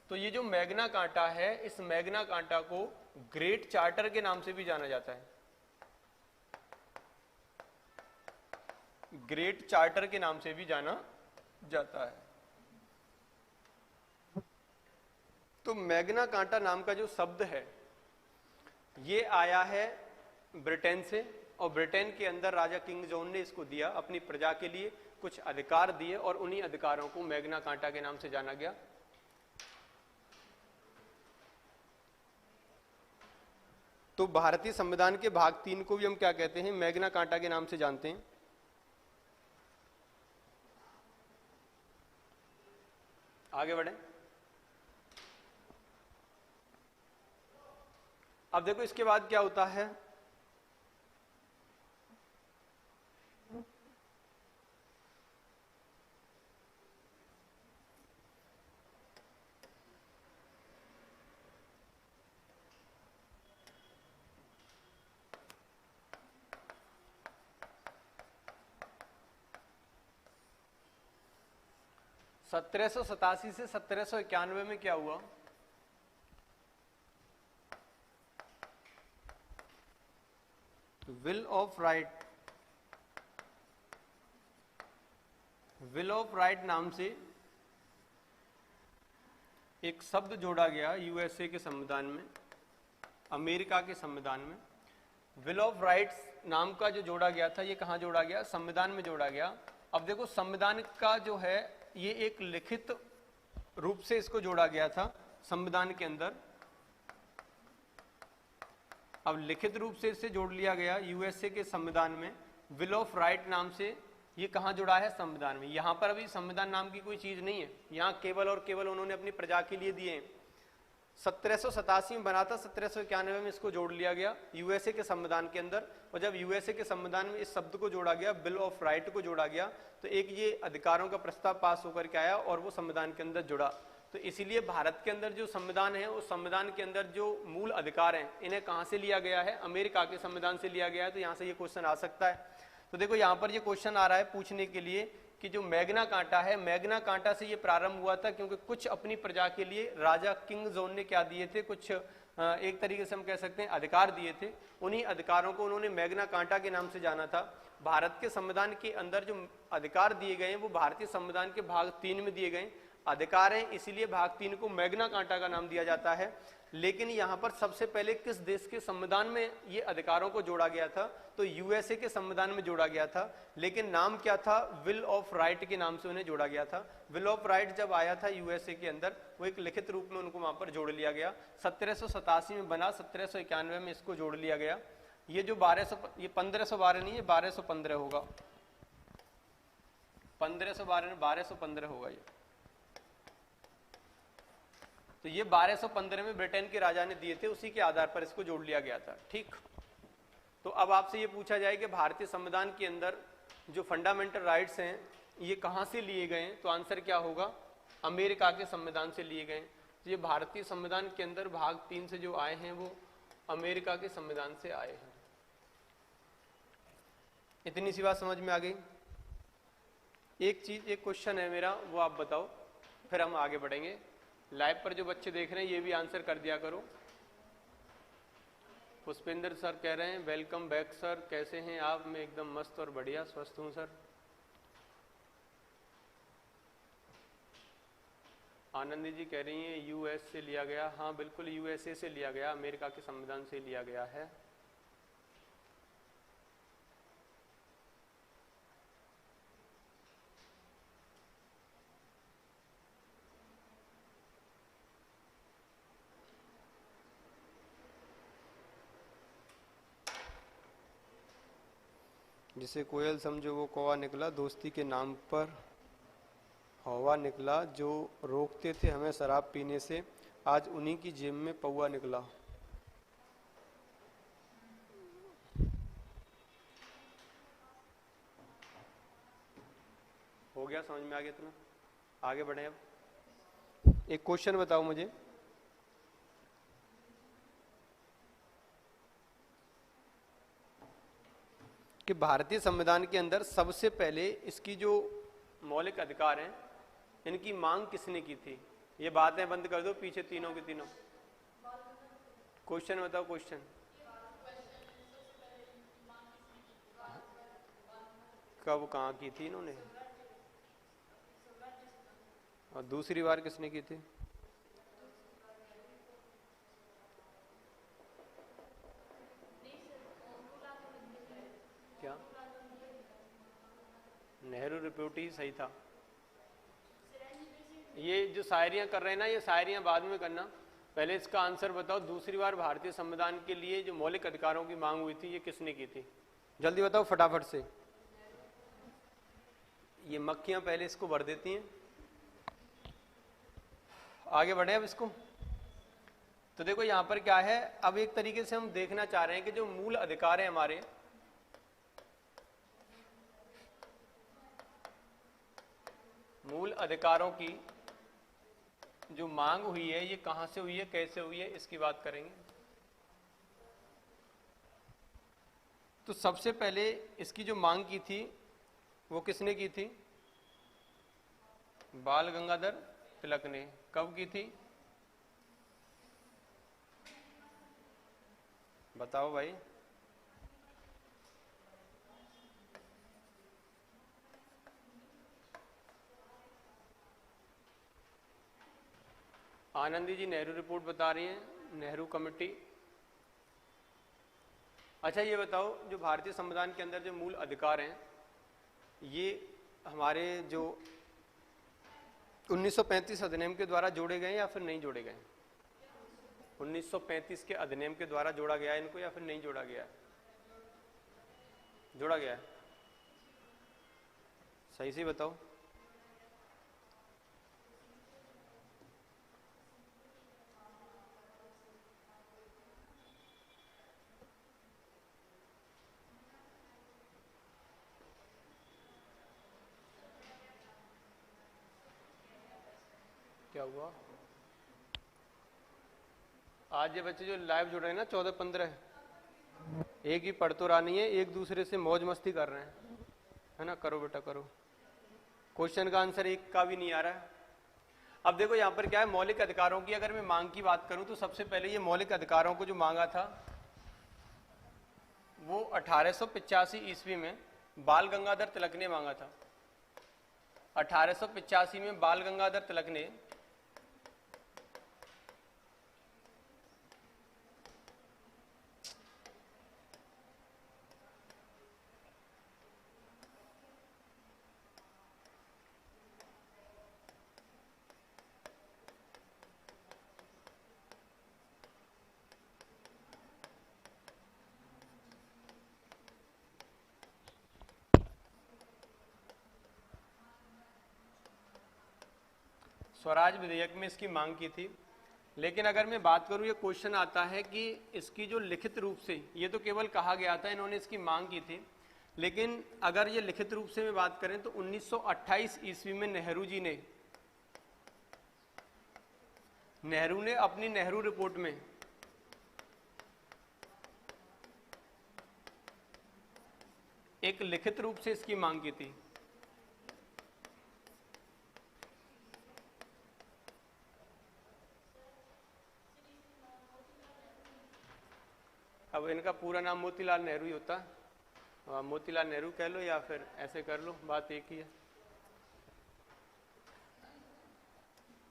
तो ये जो मैग्ना कांटा है, इस मैग्ना कांटा को ग्रेट चार्टर के नाम से भी जाना जाता है। ग्रेट चार्टर के नाम से भी जाना जाता है। तो मैग्ना कांटा नाम का जो शब्द है, ये आया है ब्रिटेन से, और ब्रिटेन के अंदर राजा किंग जॉन ने इसको दिया अपनी प्रजा के लिए, कुछ अधिकार दिए, और उन्हीं अधिकारों को मैग्ना कांटा के नाम से जाना गया। तो भारतीय संविधान के भाग 3 को भी हम क्या कहते हैं? मैग्ना कांटा के नाम से जानते हैं। आगे बढ़े। अब देखो इसके बाद क्या होता है। सत्रह से 1791 में क्या हुआ? Will of right, will of right नाम से एक शब्द जोड़ा गया यूएसए के संविधान में, अमेरिका के संविधान में। विल ऑफ राइट्स नाम का जो जोड़ा गया था, ये कहाँ जोड़ा गया? संविधान में जोड़ा गया। अब देखो संविधान का जो है, ये एक लिखित रूप से इसको जोड़ा गया था संविधान के अंदर। अब लिखित रूप से इसे जोड़ लिया गया यूएसए के संविधान में, विल ऑफ राइट नाम से। ये कहाँ जुड़ा है? संविधान में। यहाँ पर अभी संविधान नाम की कोई चीज नहीं है, यहाँ केवल और केवल उन्होंने अपनी प्रजा के लिए दिए। 1787 में बना था, 1791 में इसको जोड़ लिया गया यूएसए के संविधान के अंदर। और जब यूएसए के संविधान में इस शब्द को जोड़ा गया, बिल ऑफ राइट को जोड़ा गया, तो एक ये अधिकारों का प्रस्ताव पास होकर के आया और वो संविधान के अंदर जुड़ा। तो इसीलिए भारत के अंदर जो संविधान है, उस संविधान के अंदर जो मूल अधिकार हैं, इन्हें कहाँ से लिया गया है? अमेरिका के संविधान से लिया गया है। तो यहाँ से ये क्वेश्चन आ सकता है। तो देखो यहाँ पर ये क्वेश्चन आ रहा है पूछने के लिए कि जो मैग्ना कांटा है, मैग्ना कांटा से ये प्रारंभ हुआ था, क्योंकि कुछ अपनी प्रजा के लिए राजा किंग जॉन ने क्या दिए थे? कुछ एक तरीके से हम कह सकते हैं अधिकार दिए थे। उन्हीं अधिकारों को उन्होंने मैग्ना कांटा के नाम से जाना था। भारत के संविधान के अंदर जो अधिकार दिए गए हैं, वो भारतीय संविधान के भाग 3 में दिए गए अधिकार हैं, इसीलिए भाग 3 को मैग्ना कांटा का नाम दिया जाता है। लेकिन यहाँ पर सबसे पहले किस देश के संविधान में ये अधिकारों को जोड़ा गया था? तो यूएसए के संविधान में जोड़ा गया था। लेकिन नाम क्या था? विल ऑफ राइट के नाम से उन्हें जोड़ा गया था। विल ऑफ राइट जब आया था यूएसए के अंदर, वो एक लिखित रूप में उनको वहां पर जोड़ लिया गया। 1787 में बना, 1791 में इसको जोड़ लिया गया। ये जो 1512 नहीं, ये 1215 होगा। 1512 1215 होगा ये। तो ये 1215 में ब्रिटेन के राजा ने दिए थे, उसी के आधार पर इसको जोड़ लिया गया था। ठीक। तो अब आपसे ये पूछा जाए कि भारतीय संविधान के अंदर जो फंडामेंटल राइट्स हैं, ये कहाँ से लिए गए? तो आंसर क्या होगा? अमेरिका के संविधान से लिए गए। तो ये भारतीय संविधान के अंदर भाग 3 से जो आए हैं, वो अमेरिका के संविधान से आए हैं। इतनी सी बात समझ में आ गई। एक क्वेश्चन है मेरा, वो आप बताओ, फिर हम आगे बढ़ेंगे। लाइव पर जो बच्चे देख रहे हैं, ये भी आंसर कर दिया करो। पुष्पेंद्र सर कह रहे हैं वेलकम बैक सर, कैसे हैं आप? मैं एकदम मस्त और बढ़िया स्वस्थ हूं सर। आनंदी जी कह रही हैं यूएस से लिया गया। हाँ बिल्कुल, यूएसए से लिया गया, अमेरिका के संविधान से लिया गया है। जिसे कोयल समझो वो कौवा निकला, दोस्ती के नाम पर हवा निकला, जो रोकते थे हमें शराब पीने से, आज उन्हीं की जेब में पौवा निकला। हो गया, समझ में आ गया तुम्हें? आगे बढ़े। अब एक क्वेश्चन बताओ मुझे, कि भारतीय संविधान के अंदर सबसे पहले इसकी जो मौलिक अधिकार हैं इनकी मांग किसने की थी? ये बातें बंद कर दो पीछे तीनों के तीनों। क्वेश्चन बताओ, क्वेश्चन। कब कहाँ की थी इन्होंने? और दूसरी बार किसने की थी? क्या? नेहरू रिपोर्ट ही सही था। ये जो शायरियां कर रहे हैं ना, ये शायरियां बाद में करना, पहले इसका आंसर बताओ। दूसरी बार भारतीय संविधान के लिए जो मौलिक अधिकारों की मांग हुई थी ये किसने की थी? जल्दी बताओ फटाफट से। ये मक्खियां पहले इसको भर देती हैं। आगे बढ़े अब इसको। तो देखो यहां पर क्या है, अब एक तरीके से हम देखना चाह रहे हैं कि जो मूल अधिकार है हमारे, मूल अधिकारों की जो मांग हुई है ये कहां से हुई है, कैसे हुई है, इसकी बात करेंगे। तो सबसे पहले इसकी जो मांग की थी वो किसने की थी? बाल गंगाधर तिलक ने। कब की थी? बताओ भाई। आनंदी जी नेहरू रिपोर्ट बता रही हैं, नेहरू कमेटी। अच्छा ये बताओ, जो भारतीय संविधान के अंदर जो मूल अधिकार हैं ये हमारे जो 1935 अधिनियम के द्वारा जोड़े गए या फिर नहीं जोड़े गए? 1935 के अधिनियम के द्वारा जोड़ा गया है इनको या फिर नहीं जोड़ा गया है? जोड़ा गया है। सही से बताओ। क्या हुआ? आज ये बच्चे जो लाइव जुड़ रहे हैं ना 14-15, एक ही पढ़ तो रहा नहीं है, एक दूसरे से मौज मस्ती कर रहे हैं, है ना? करो बेटा करो। क्वेश्चन का आंसर एक का भी नहीं आ रहा है। अब देखो यहाँ पर क्या है, मौलिक अधिकारों की अगर मैं मांग की बात करूं तो सबसे पहले ये मौलिक अधिकारों को जो मांगा था वो 1885 ईस्वी में बाल गंगाधर तिलक ने मांगा था। 1885 में बाल गंगाधर तिलक ने स्वराज विधेयक में इसकी मांग की थी। लेकिन अगर मैं बात करूं, ये क्वेश्चन आता है कि इसकी जो लिखित रूप से, ये तो केवल कहा गया था इन्होंने इसकी मांग की थी, लेकिन अगर ये लिखित रूप से मैं बात करें तो 1928 ईस्वी में नेहरू ने अपनी नेहरू रिपोर्ट में एक लिखित रूप से इसकी मांग की थी। अब इनका पूरा नाम मोतीलाल नेहरू ही होता है, मोतीलाल नेहरू कह लो या फिर ऐसे कर लो, बात एक ही है।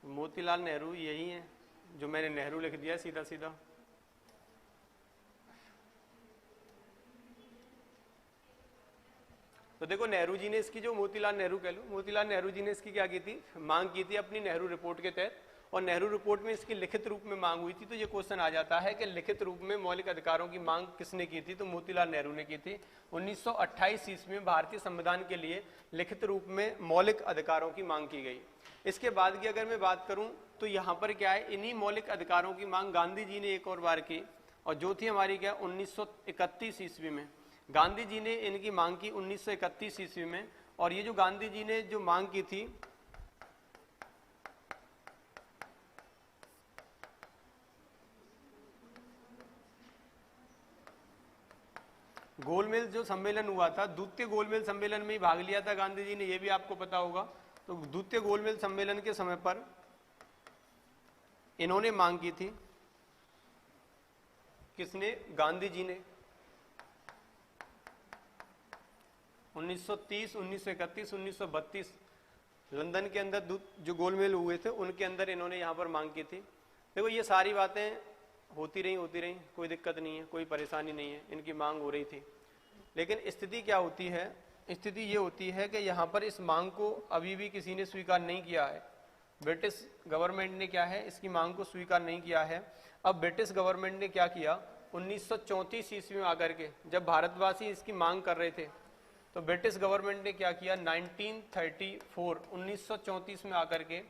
मोतीलाल नेहरू यही है जो मैंने नेहरू लिख दिया सीधा सीधा। तो देखो नेहरू जी ने इसकी जो मोतीलाल नेहरू कह लो, मोतीलाल नेहरू जी ने इसकी क्या की थी, मांग की थी अपनी नेहरू रिपोर्ट के तहत। और नेहरू रिपोर्ट में इसकी लिखित रूप में मांग हुई थी। तो ये क्वेश्चन आ जाता है कि लिखित रूप में मौलिक अधिकारों की मांग किसने की थी, तो मोतीलाल नेहरू ने की थी। 1928 ईस्वी में भारतीय संविधान के लिए लिखित रूप में मौलिक अधिकारों की मांग की गई। इसके बाद की अगर मैं बात करूं तो यहाँ पर क्या है, इन्हीं मौलिक अधिकारों की मांग गांधी जी ने एक और बार की, और जो थी हमारी क्या 1931 ईस्वी में गांधी जी ने इनकी मांग की 1931 ईस्वी में। और ये जो गांधी जी ने जो मांग की थी, गोलमेज जो सम्मेलन हुआ था, द्वितीय गोलमेज सम्मेलन में ही भाग लिया था गांधी जी ने, ये भी आपको पता होगा। तो द्वितीय गोलमेज सम्मेलन के समय पर इन्होंने मांग की थी, किसने, गांधी जी ने। 1930, 1931, 1932 लंदन के अंदर जो गोलमेज हुए थे उनके अंदर इन्होंने यहाँ पर मांग की थी। देखो ये सारी बातें होती रही, कोई दिक्कत नहीं है, कोई परेशानी नहीं है, इनकी मांग हो रही थी। लेकिन स्थिति क्या होती है, स्थिति ये होती है कि यहाँ पर इस मांग को अभी भी किसी ने स्वीकार नहीं किया है। ब्रिटिश गवर्नमेंट ने क्या है, इसकी मांग को स्वीकार नहीं किया है। अब ब्रिटिश गवर्नमेंट ने क्या किया, 1934 ईस्वी में आकर के जब भारतवासी इसकी मांग कर रहे थे, तो ब्रिटिश गवर्नमेंट ने क्या किया, 1934 में आकर के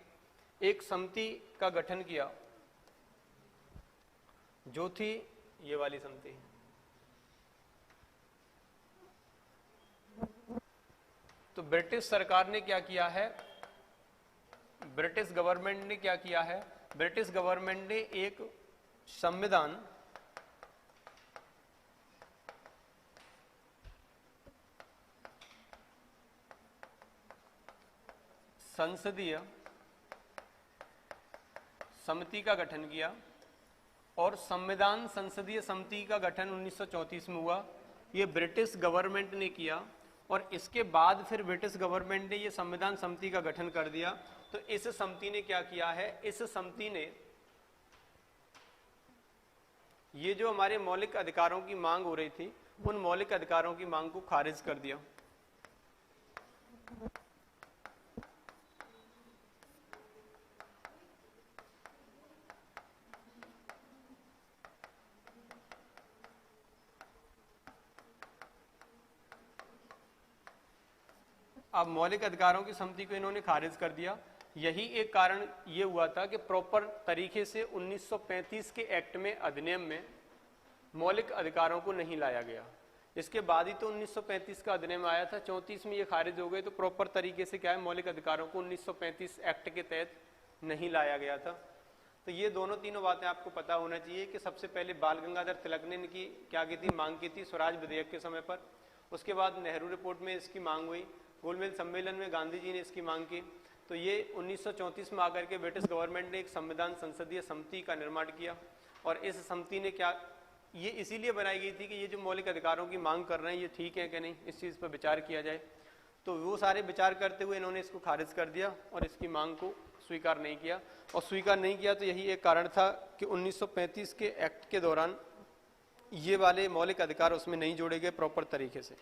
एक समिति का गठन किया, जो थी ये वाली समिति। तो ब्रिटिश सरकार ने क्या किया है, ब्रिटिश गवर्नमेंट ने क्या किया है, ब्रिटिश गवर्नमेंट ने एक संविधान संसदीय समिति का गठन किया, और संविधान संसदीय समिति का गठन 1934 में हुआ। ये ब्रिटिश गवर्नमेंट ने किया, और इसके बाद फिर ब्रिटिश गवर्नमेंट ने ये संविधान समिति का गठन कर दिया। तो इस समिति ने क्या किया है, इस समिति ने ये जो हमारे मौलिक अधिकारों की मांग हो रही थी, उन मौलिक अधिकारों की मांग को खारिज कर दिया। अब मौलिक अधिकारों की समिति को इन्होंने खारिज कर दिया। यही एक कारण ये हुआ था कि प्रॉपर तरीके से 1935 के एक्ट में, अधिनियम में मौलिक अधिकारों को नहीं लाया गया। इसके बाद ही तो 1935 का अधिनियम आया था, 34 में ये खारिज हो गए। तो प्रॉपर तरीके से क्या है, मौलिक अधिकारों को 1935 एक्ट के तहत नहीं लाया गया था। तो ये दोनों तीनों बातें आपको पता होना चाहिए कि सबसे पहले बाल गंगाधर तिलक ने इनकी क्या की थी, मांग की थी स्वराज विधेयक के समय पर। उसके बाद नेहरू रिपोर्ट में इसकी मांग हुई, गोलमेज सम्मेलन में गांधी जी ने इसकी मांग की। तो ये 1934 में आकर के ब्रिटिश गवर्नमेंट ने एक संविधान संसदीय समिति का निर्माण किया, और इस समिति ने क्या, ये इसीलिए बनाई गई थी कि ये जो मौलिक अधिकारों की मांग कर रहे हैं ये ठीक है कि नहीं, इस चीज़ पर विचार किया जाए। तो वो सारे विचार करते हुए इन्होंने इसको खारिज कर दिया और इसकी मांग को स्वीकार नहीं किया। और स्वीकार नहीं किया तो यही एक कारण था कि 1935 के एक्ट के दौरान ये वाले मौलिक अधिकार उसमें नहीं जोड़े गए प्रॉपर तरीके से।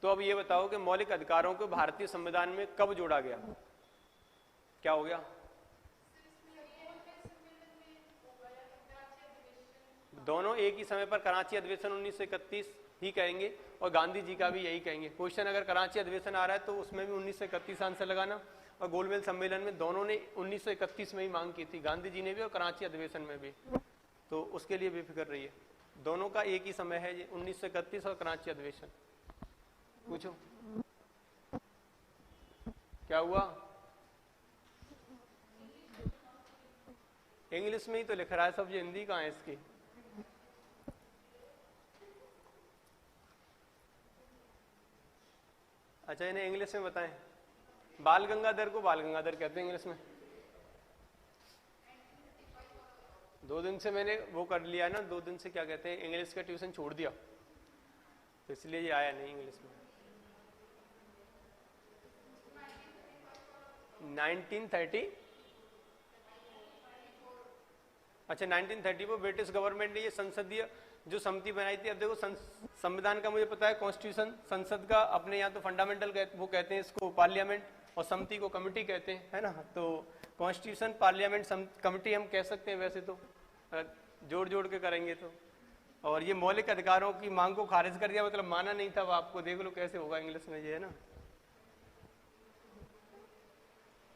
तो अब ये बताओ कि मौलिक अधिकारों को भारतीय संविधान में कब जोड़ा गया, क्या हो गया? दोनों एक ही समय पर, कराची अधिवेशन 1931 ही कहेंगे और गांधी जी का भी यही कहेंगे। क्वेश्चन अगर कराची अधिवेशन आ रहा है तो उसमें भी 1931 आंसर लगाना, और गोलमेज सम्मेलन में दोनों ने 1931 में ही मांग की थी, गांधी जी ने भी और कराची अधिवेशन में भी। तो उसके लिए बेफिक्र रहिए, दोनों का एक ही समय है ये, 1931 और कराची अधिवेशन। पूछो क्या हुआ? इंग्लिश में ही तो लिख रहा है सब, ये हिंदी कहाँ है इसकी? अच्छा इन्हें इंग्लिश में बताएं। बाल गंगाधर को बाल गंगाधर कहते हैं इंग्लिश में। 2 दिन से मैंने वो कर लिया ना, 2 दिन से क्या कहते हैं, इंग्लिश का ट्यूशन छोड़ दिया, तो इसलिए ये आया नहीं इंग्लिश में। 1930, अच्छा 1930 में ब्रिटिश गवर्नमेंट ने ये संसदीय जो समिति बनाई थी। अब देखो संविधान का मुझे पता है, कॉन्स्टिट्यूशन, संसद का अपने यहाँ तो फंडामेंटल वो कहते हैं इसको, पार्लियामेंट, और समिति को कमेटी कहते हैं, है ना। तो कॉन्स्टिट्यूशन पार्लियामेंट कमेटी हम कह सकते हैं वैसे तो, जोड़ जोड़ के करेंगे तो। और ये मौलिक अधिकारों की मांग को खारिज कर दिया, मतलब माना नहीं था, वो आपको देख लो कैसे होगा इंग्लिश में, ये है ना।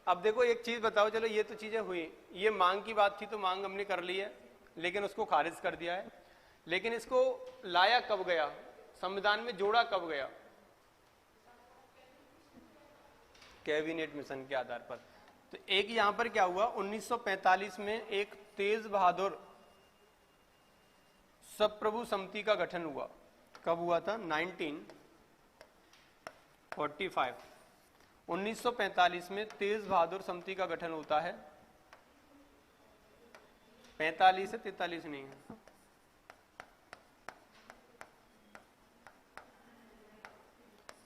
अब देखो एक चीज बताओ, चलो ये तो चीजें हुई, ये मांग की बात थी तो मांग हमने कर ली है, लेकिन उसको खारिज कर दिया है। लेकिन इसको लाया कब गया, संविधान में जोड़ा कब गया? कैबिनेट मिशन के आधार पर। तो एक यहां पर क्या हुआ, 1945 में एक तेज बहादुर सबप्रभु समिति का गठन हुआ। कब हुआ था? 1945। 1945 में तेज बहादुर समिति का गठन होता है। 45 से 43 नहीं है,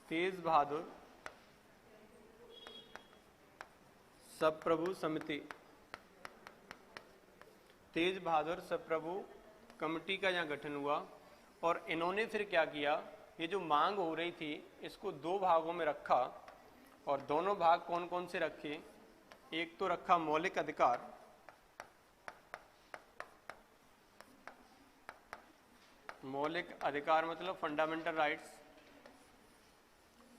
तेज बहादुर सबप्रभु समिति, तेज बहादुर सबप्रभु कमेटी का यहाँ गठन हुआ। और इन्होंने फिर क्या किया, ये जो मांग हो रही थी इसको दो भागों में रखा, और दोनों भाग कौन कौन से रखे? एक तो रखा मौलिक अधिकार, मौलिक अधिकार मतलब फंडामेंटल राइट्स,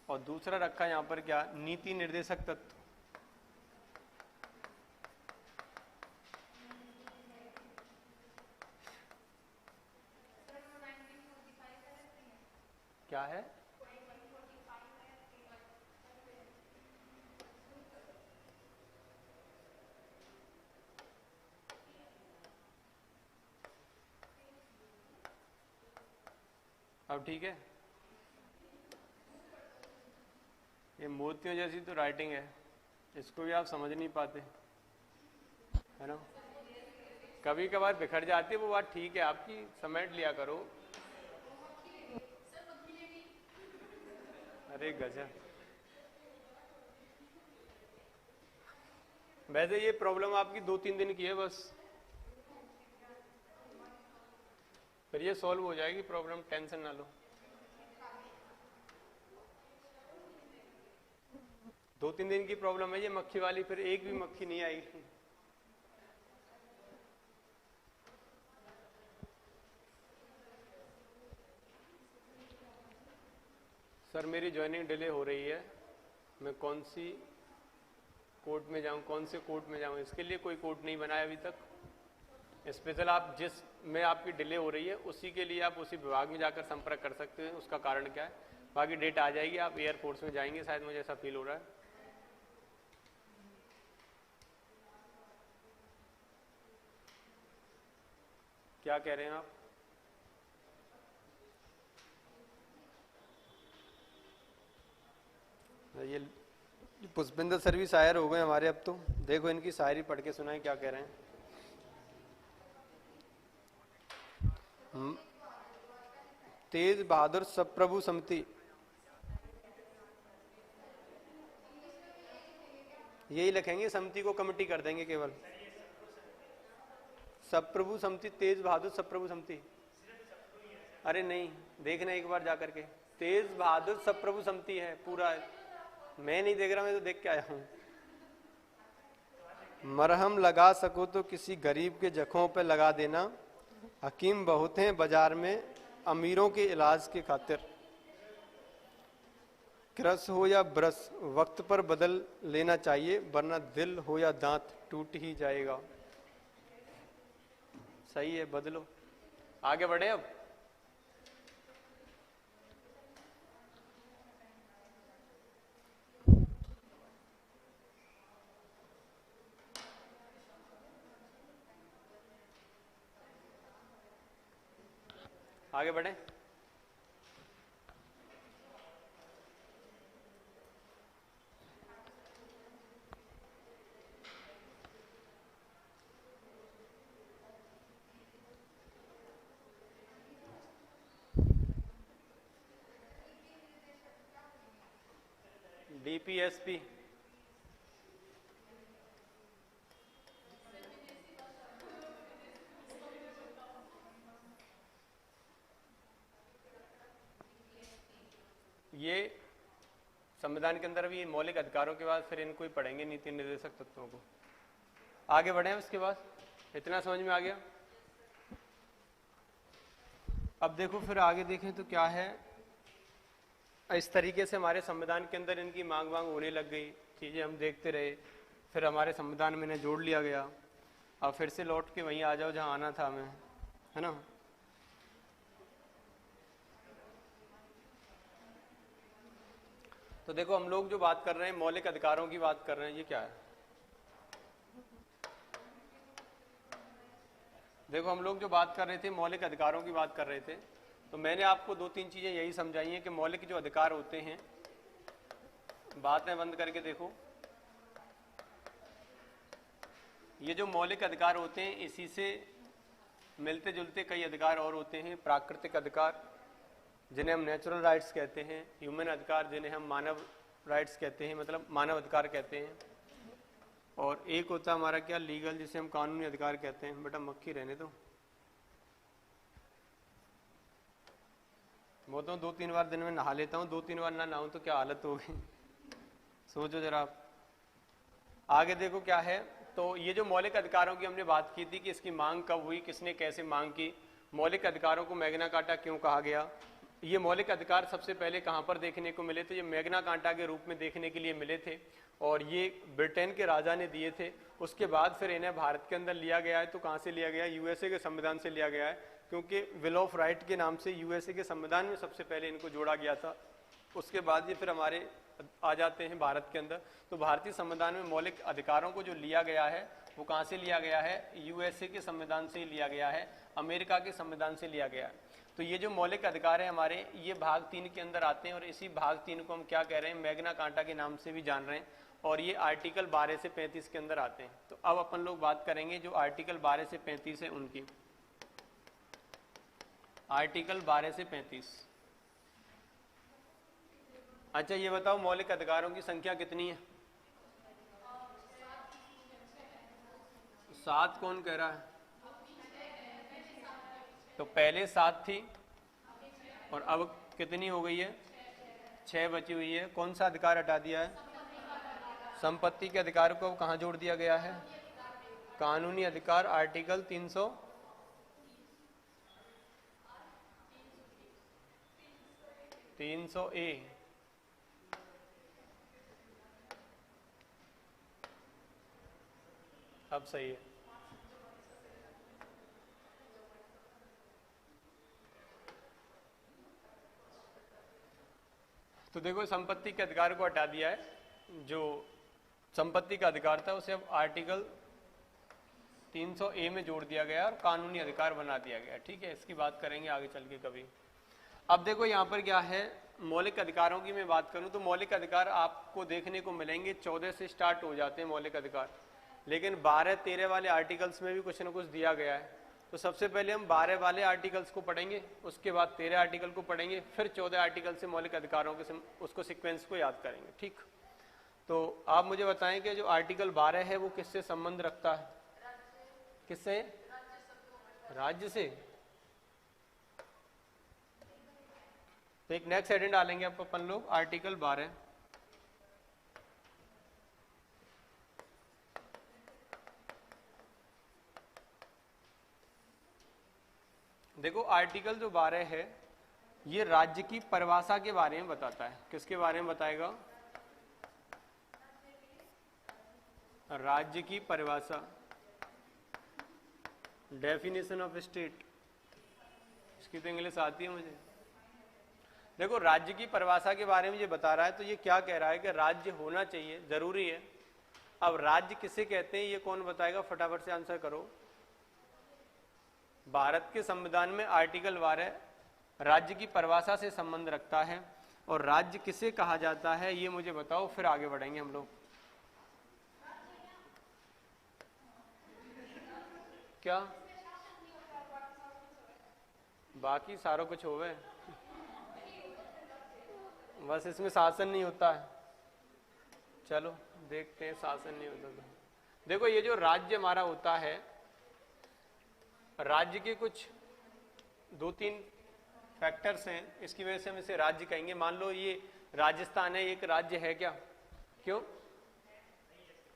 और दूसरा रखा यहां पर क्या, नीति निर्देशक तत्व। क्या है? अब ठीक है, ये मोतियों जैसी तो राइटिंग है, इसको भी आप समझ नहीं पाते, है ना। कभी कभार बिखर जाती है वो बात, ठीक है आपकी, समेट लिया करो। अरे गजब। वैसे ये प्रॉब्लम आपकी 2-3 दिन की है बस, फिर ये सॉल्व हो जाएगी प्रॉब्लम, टेंशन ना लो। 2-3 दिन की प्रॉब्लम है ये मक्खी वाली, फिर एक भी मक्खी नहीं आएगी। सर मेरी ज्वाइनिंग डिले हो रही है, मैं कौन सी कोर्ट में जाऊं, कौन से कोर्ट में जाऊं? इसके लिए कोई कोर्ट नहीं बनाया अभी तक स्पेशल। आप जिस में आपकी डिले हो रही है उसी के लिए आप उसी विभाग में जाकर संपर्क कर सकते हैं, उसका कारण क्या है। बाकी डेट आ जाएगी, आप एयरफोर्स में जाएंगे शायद, मुझे ऐसा फील हो रहा है। क्या कह रहे हैं आप? ये पुष्पेंद्र सर भी शायर हो गए हमारे अब तो, देखो इनकी शायरी पढ़ के सुनाए क्या कह रहे हैं। तेज बहादुर सबप्रभु समिति, यही लिखेंगे, समिति को कमेटी कर देंगे केवल। सबप्रभु समिति, तेज बहादुर सबप्रभु समिति। अरे नहीं, देखना एक बार जाकर के, तेज बहादुर सबप्रभु समिति है पूरा, मैं नहीं देख रहा, मैं तो देख के आया हूं। मरहम लगा सको तो किसी गरीब के जख्मों पे लगा देना, हकीम बहुत हैं बाजार में अमीरों के इलाज के खातिर। क्रस हो या ब्रश वक्त पर बदल लेना चाहिए, वरना दिल हो या दांत टूट ही जाएगा। सही है, बदलो। आगे बढ़े अब। आगे बढ़े। डीपीएसपी, ये संविधान के अंदर भी मौलिक अधिकारों के बाद फिर इनको ही पढ़ेंगे, नीति निर्देशक तत्वों को। आगे बढ़े उसके बाद, इतना समझ में आ गया। अब देखो फिर आगे देखें तो क्या है, इस तरीके से हमारे संविधान के अंदर इनकी मांग होने लग गई, चीजें हम देखते रहे, फिर हमारे संविधान में इन्हें जोड़ लिया गया। अब फिर से लौट के वहीं आ जाओ जहां आना था हमें, है ना। तो देखो हम लोग जो बात कर रहे हैं मौलिक अधिकारों की बात कर रहे हैं, ये क्या है? देखो हम लोग जो बात कर रहे थे मौलिक अधिकारों की बात कर रहे थे, तो मैंने आपको दो तीन चीजें यही समझाई हैं कि मौलिक जो अधिकार होते हैं, बातें बंद करके देखो, ये जो मौलिक अधिकार होते हैं इसी से मिलते जुलते कई अधिकार और होते हैं। प्राकृतिक अधिकार जिन्हें हम नेचुरल राइट्स कहते हैं, ह्यूमन अधिकार जिन्हें हम मानव राइट्स कहते हैं, मतलब मानव अधिकार कहते हैं, और एक होता है हमारा क्या, लीगल, जिसे हम कानूनी अधिकार कहते हैं। बेटा मक्खी रहने दो, वो तो 2-3 बार दिन में नहा लेता हूँ, 2-3 बार ना नहाऊं तो क्या हालत होगी, सोचो जरा आप। आगे देखो क्या है, तो ये जो मौलिक अधिकारों की हमने बात की थी कि इसकी मांग कब हुई, किसने कैसे मांग की, मौलिक अधिकारों को मैग्ना कार्टा क्यों कहा गया, ये मौलिक अधिकार सबसे पहले कहाँ पर देखने को मिले थे? ये मैग्ना कार्टा के रूप में देखने के लिए मिले थे, और ये ब्रिटेन के राजा ने दिए थे। उसके बाद फिर इन्हें भारत के अंदर लिया गया है। तो कहाँ से लिया गया है? यूएसए के संविधान से लिया गया है, क्योंकि विल ऑफ राइट के नाम से यूएसए के संविधान में सबसे पहले इनको जोड़ा गया था। उसके बाद ये फिर हमारे आ जाते हैं भारत के अंदर। तो भारतीय संविधान में मौलिक अधिकारों को जो लिया गया है वो कहाँ से लिया गया है? यूएसए के संविधान से लिया गया है, अमेरिका के संविधान से लिया गया है। तो ये जो मौलिक अधिकार है हमारे, ये भाग 3 के अंदर आते हैं, और इसी भाग 3 को हम क्या कह रहे हैं? मैग्ना कार्टा के नाम से भी जान रहे हैं, और ये आर्टिकल 12 से 35 के अंदर आते हैं। तो अब अपन लोग बात करेंगे जो आर्टिकल 12 से 35 है उनकी। आर्टिकल 12 से 35। अच्छा ये बताओ मौलिक अधिकारों की संख्या कितनी है? 7 कौन कह रहा है? तो पहले 7 थी और अब कितनी हो गई है? 6 बची हुई है। कौन सा अधिकार हटा दिया है? संपत्ति के अधिकार को कहाँ जोड़ दिया गया है? कानूनी अधिकार, आर्टिकल 300A। अब सही है। तो देखो संपत्ति के अधिकार को हटा दिया है, जो संपत्ति का अधिकार था उसे अब आर्टिकल 300A में जोड़ दिया गया और कानूनी अधिकार बना दिया गया। ठीक है, इसकी बात करेंगे आगे चल के कभी। अब देखो यहाँ पर क्या है, मौलिक अधिकारों की मैं बात करूं तो मौलिक अधिकार आपको देखने को मिलेंगे 14 से स्टार्ट हो जाते हैं मौलिक अधिकार, लेकिन 12-13 वाले आर्टिकल्स में भी कुछ न कुछ दिया गया है। तो सबसे पहले हम 12 वाले आर्टिकल्स को पढ़ेंगे, उसके बाद 13 आर्टिकल को पढ़ेंगे, फिर 14 आर्टिकल से मौलिक अधिकारों के उसको सीक्वेंस को याद करेंगे। ठीक, तो आप मुझे बताएं कि जो आर्टिकल 12 है वो किससे संबंध रखता है? किससे? राज्य से। तो एक नेक्स्ट हेडिंग डालेंगे आप अपन लोग, आर्टिकल 12। देखो आर्टिकल जो 12 है ये राज्य की परिभाषा के बारे में बताता है। किसके बारे में बताएगा? राज्य की परिभाषा, डेफिनेशन ऑफ स्टेट। इसकी तो इंग्लिश आती है मुझे। देखो राज्य की परिभाषा के बारे में ये बता रहा है, तो ये क्या कह रहा है कि राज्य होना चाहिए, जरूरी है। अब राज्य किसे कहते हैं ये कौन बताएगा? फटाफट से आंसर करो। भारत के संविधान में आर्टिकल 12 राज्य की परिभाषा से संबंध रखता है, और राज्य किसे कहा जाता है ये मुझे बताओ, फिर आगे बढ़ेंगे हम लोग। क्या बाकी सारा कुछ होवे, बस इसमें शासन नहीं होता है। चलो देखते हैं शासन नहीं होता तो। देखो ये जो राज्य हमारा होता है, राज्य के कुछ 2-3 फैक्टर्स हैं, इसकी वजह से हम इसे राज्य कहेंगे। मान लो ये राजस्थान है, एक राज्य है क्या? क्यों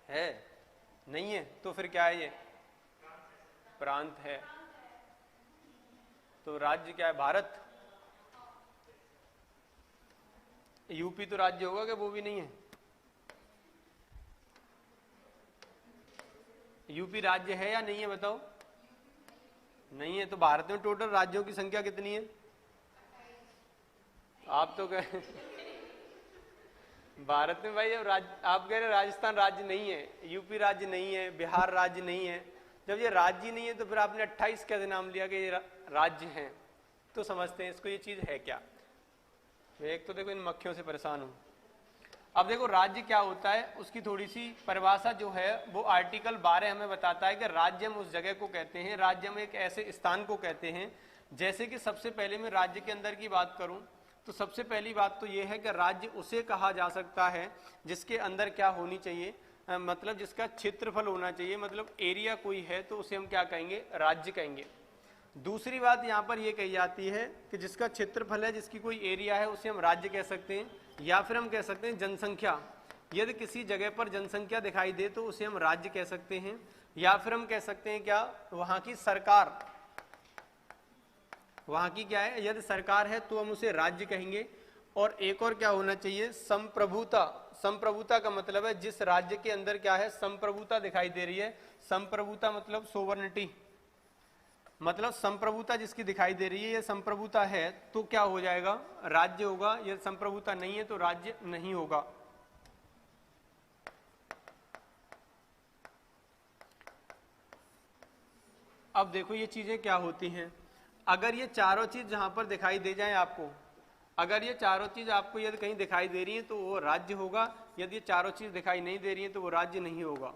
है? नहीं है, तो फिर क्या है? ये प्रांत है। तो राज्य क्या है? भारत। यूपी तो राज्य होगा क्या? वो भी नहीं है। यूपी राज्य है या नहीं है बताओ? नहीं है। तो भारत में टोटल राज्यों की संख्या कितनी है? आप तो कह भारत में भाई, अब आप कह रहे राजस्थान राज्य नहीं है, यूपी राज्य नहीं है, बिहार राज्य नहीं है। जब ये राज्य नहीं है तो फिर आपने 28 कैसे नाम लिया कि ये राज्य हैं? तो समझते हैं इसको, ये चीज है क्या। मैं एक तो देखो इन मक्खियों से परेशान हूं। अब देखो राज्य क्या होता है, उसकी थोड़ी सी परिभाषा जो है वो आर्टिकल 12 हमें बताता है कि राज्य हम उस जगह को कहते हैं, राज्य हम एक ऐसे स्थान को कहते हैं। जैसे कि सबसे पहले मैं राज्य के अंदर की बात करूं तो सबसे पहली बात तो ये है कि राज्य उसे कहा जा सकता है जिसके अंदर क्या होनी चाहिए, मतलब जिसका क्षेत्रफल होना चाहिए, मतलब एरिया कोई है तो उसे हम क्या कहेंगे? राज्य कहेंगे। दूसरी बात यहाँ पर यह कही जाती है कि जिसका क्षेत्रफल है, जिसकी कोई एरिया है, उसे हम राज्य कह सकते हैं। या फिर हम कह सकते हैं जनसंख्या, यदि किसी जगह पर जनसंख्या दिखाई दे तो उसे हम राज्य कह सकते हैं। या फिर हम कह सकते हैं क्या? वहां की सरकार, वहां की क्या है, यदि सरकार है तो हम उसे राज्य कहेंगे। और एक और क्या होना चाहिए? संप्रभुता। संप्रभुता का मतलब है जिस राज्य के अंदर क्या है? संप्रभुता दिखाई दे रही है। संप्रभुता मतलब सोवर्निटी, मतलब संप्रभुता जिसकी दिखाई दे रही है, ये संप्रभुता है तो क्या हो जाएगा? राज्य होगा। यदि संप्रभुता नहीं है तो राज्य नहीं होगा। अब देखो ये चीजें क्या होती हैं। अगर ये चारों चीज जहां पर दिखाई दे जाए आपको, अगर ये चारों चीज आपको यदि कहीं दिखाई दे रही है तो वो राज्य होगा। यदि ये चारों चीज दिखाई नहीं दे रही है तो वो राज्य नहीं होगा।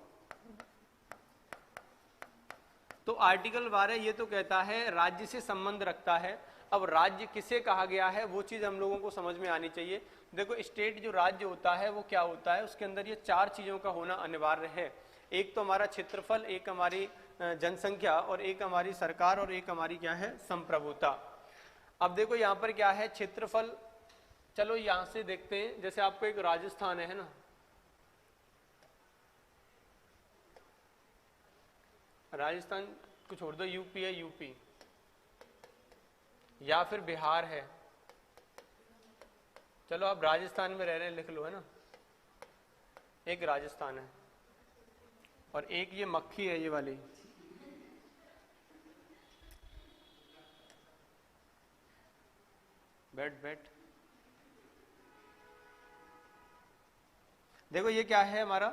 तो आर्टिकल 12 ये तो कहता है राज्य से संबंध रखता है। अब राज्य किसे कहा गया है वो चीज हम लोगों को समझ में आनी चाहिए। देखो स्टेट जो राज्य होता है वो क्या होता है, उसके अंदर ये चार चीजों का होना अनिवार्य है। एक तो हमारा क्षेत्रफल, एक हमारी जनसंख्या, और एक हमारी सरकार, और एक हमारी क्या है? संप्रभुता। अब देखो यहाँ पर क्या है? क्षेत्रफल। चलो यहां से देखते हैं, जैसे आपको एक राजस्थान है ना, राजस्थान को छोड़ दो, यूपी है, यूपी या फिर बिहार है। चलो आप राजस्थान में रह रहे हैं, लिख लो, है ना। एक राजस्थान है और एक ये मक्खी है, ये वाली। बैठ बैठ। देखो ये क्या है हमारा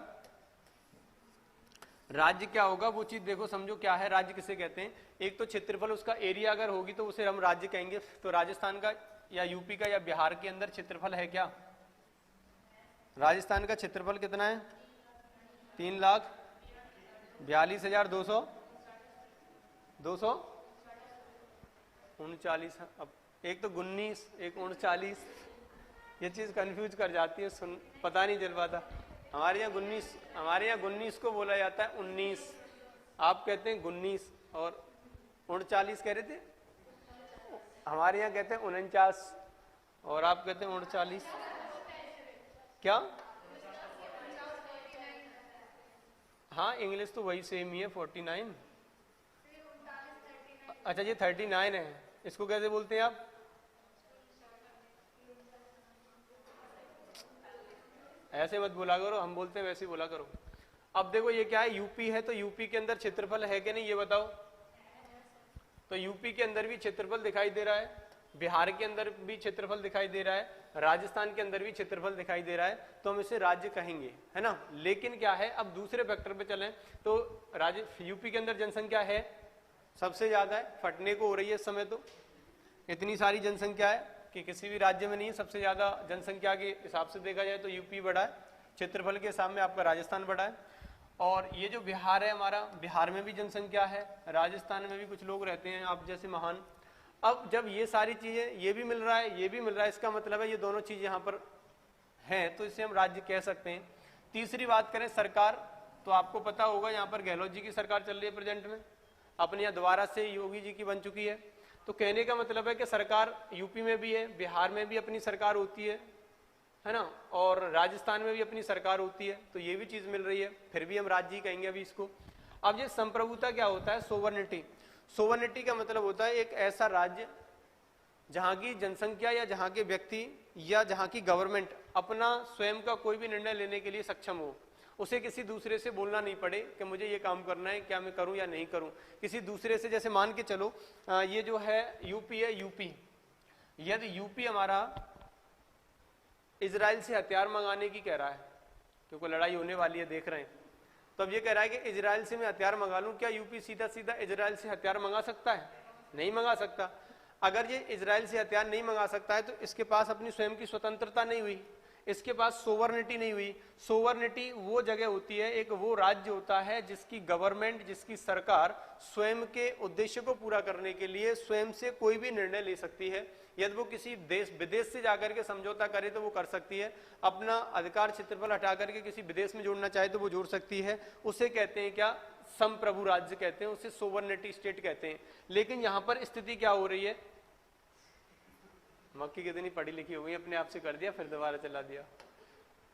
राज्य। क्या होगा वो चीज देखो, समझो क्या है राज्य किसे कहते हैं। एक तो क्षेत्रफल, उसका एरिया अगर होगी तो उसे हम राज्य कहेंगे। तो राजस्थान का या यूपी का या बिहार के अंदर क्षेत्रफल है क्या? राजस्थान का क्षेत्रफल कितना है? 3,42,200 239। अब एक तो 19, एक 39, ये चीज कंफ्यूज कर जाती है, सुन पता नहीं चल पाता। हमारे यहाँ 19 को बोला जाता है 19, आप कहते हैं 19, और 39 कह रहे थे। हमारे यहाँ कहते हैं 49 और आप कहते हैं 39। क्या? हाँ इंग्लिश तो वही सेम ही है, 49। अच्छा ये 39 है, इसको कैसे बोलते हैं आप? ऐसे मत बोला करो, हम बोलते हैं वैसे ही बोला करो। अब देखो ये क्या है? यूपी है, तो यूपी के अंदर क्षेत्रफल है कि नहीं ये बताओ। तो यूपी के अंदर भी क्षेत्रफल दिखाई दे रहा है, बिहार के अंदर भी क्षेत्रफल दिखाई दे रहा है, राजस्थान के अंदर भी क्षेत्रफल दिखाई दे रहा है, तो हम इसे राज्य कहेंगे, है ना। लेकिन क्या है, अब दूसरे फैक्टर पे चलें तो यूपी के अंदर जनसंख्या है, सबसे ज्यादा है, फटने को हो रही है इस समय। तो इतनी सारी जनसंख्या है कि किसी भी राज्य में नहीं है। सबसे ज्यादा जनसंख्या के हिसाब से देखा जाए तो यूपी बड़ा है, क्षेत्रफल के हिसाब में आपका राजस्थान बड़ा है। और ये जो बिहार है हमारा, बिहार में भी जनसंख्या है, राजस्थान में भी कुछ लोग रहते हैं आप जैसे महान। अब जब ये सारी चीजें, ये भी मिल रहा है, ये भी मिल रहा है, इसका मतलब है ये दोनों चीज यहाँ पर हैं, तो इसे हम राज्य कह सकते हैं। तीसरी बात करें सरकार, तो आपको पता होगा यहाँ पर गहलोत जी की सरकार चल रही है प्रेजेंट में, अपने यहाँ दोबारा से योगी जी की बन चुकी है। तो कहने का मतलब है कि सरकार यूपी में भी है, बिहार में भी अपनी सरकार होती है है ना, और राजस्थान में भी अपनी सरकार होती है, तो ये भी चीज मिल रही है, फिर भी हम राज्य ही कहेंगे अभी इसको। अब ये संप्रभुता क्या होता है? सोवर्निटी। सोवर्निटी का मतलब होता है एक ऐसा राज्य जहां की जनसंख्या या जहां के व्यक्ति या जहां की गवर्नमेंट अपना स्वयं का कोई भी निर्णय लेने के लिए सक्षम हो, उसे किसी दूसरे से बोलना नहीं पड़े कि मुझे ये काम करना है, क्या मैं करूं या नहीं करूं। किसी दूसरे से, जैसे मान के चलो ये जो है यूपी है, यूपी, यदि यूपी हमारा इजराइल से हथियार मंगाने की कह रहा है, क्योंकि लड़ाई होने वाली है देख रहे हैं, तो अब ये कह रहा है कि इजराइल से मैं हथियार मंगा लूं, क्या यूपी सीधा सीधा इजराइल से हथियार मंगा सकता है? नहीं मंगा सकता। अगर ये इजराइल से हथियार नहीं मंगा सकता है तो इसके पास अपनी स्वयं की स्वतंत्रता नहीं हुई, इसके पास सोवर्निटी नहीं हुई। सोवर्निटी वो जगह होती है, एक वो राज्य होता है जिसकी गवर्नमेंट, जिसकी सरकार स्वयं के उद्देश्य को पूरा करने के लिए स्वयं से कोई भी निर्णय ले सकती है। यदि वो किसी देश विदेश से जाकर के समझौता करे तो वो कर सकती है, अपना अधिकार क्षेत्रफल हटा करके किसी विदेश में जोड़ना चाहे तो वो जोड़ सकती है। उसे कहते हैं क्या? संप्रभु राज्य कहते हैं, उसे सोवर्निटी स्टेट कहते हैं। लेकिन यहां पर स्थिति क्या हो रही है? मक्की कितनी पढ़ी लिखी हो गई, अपने आप से कर दिया फिर दोबारा चला दिया।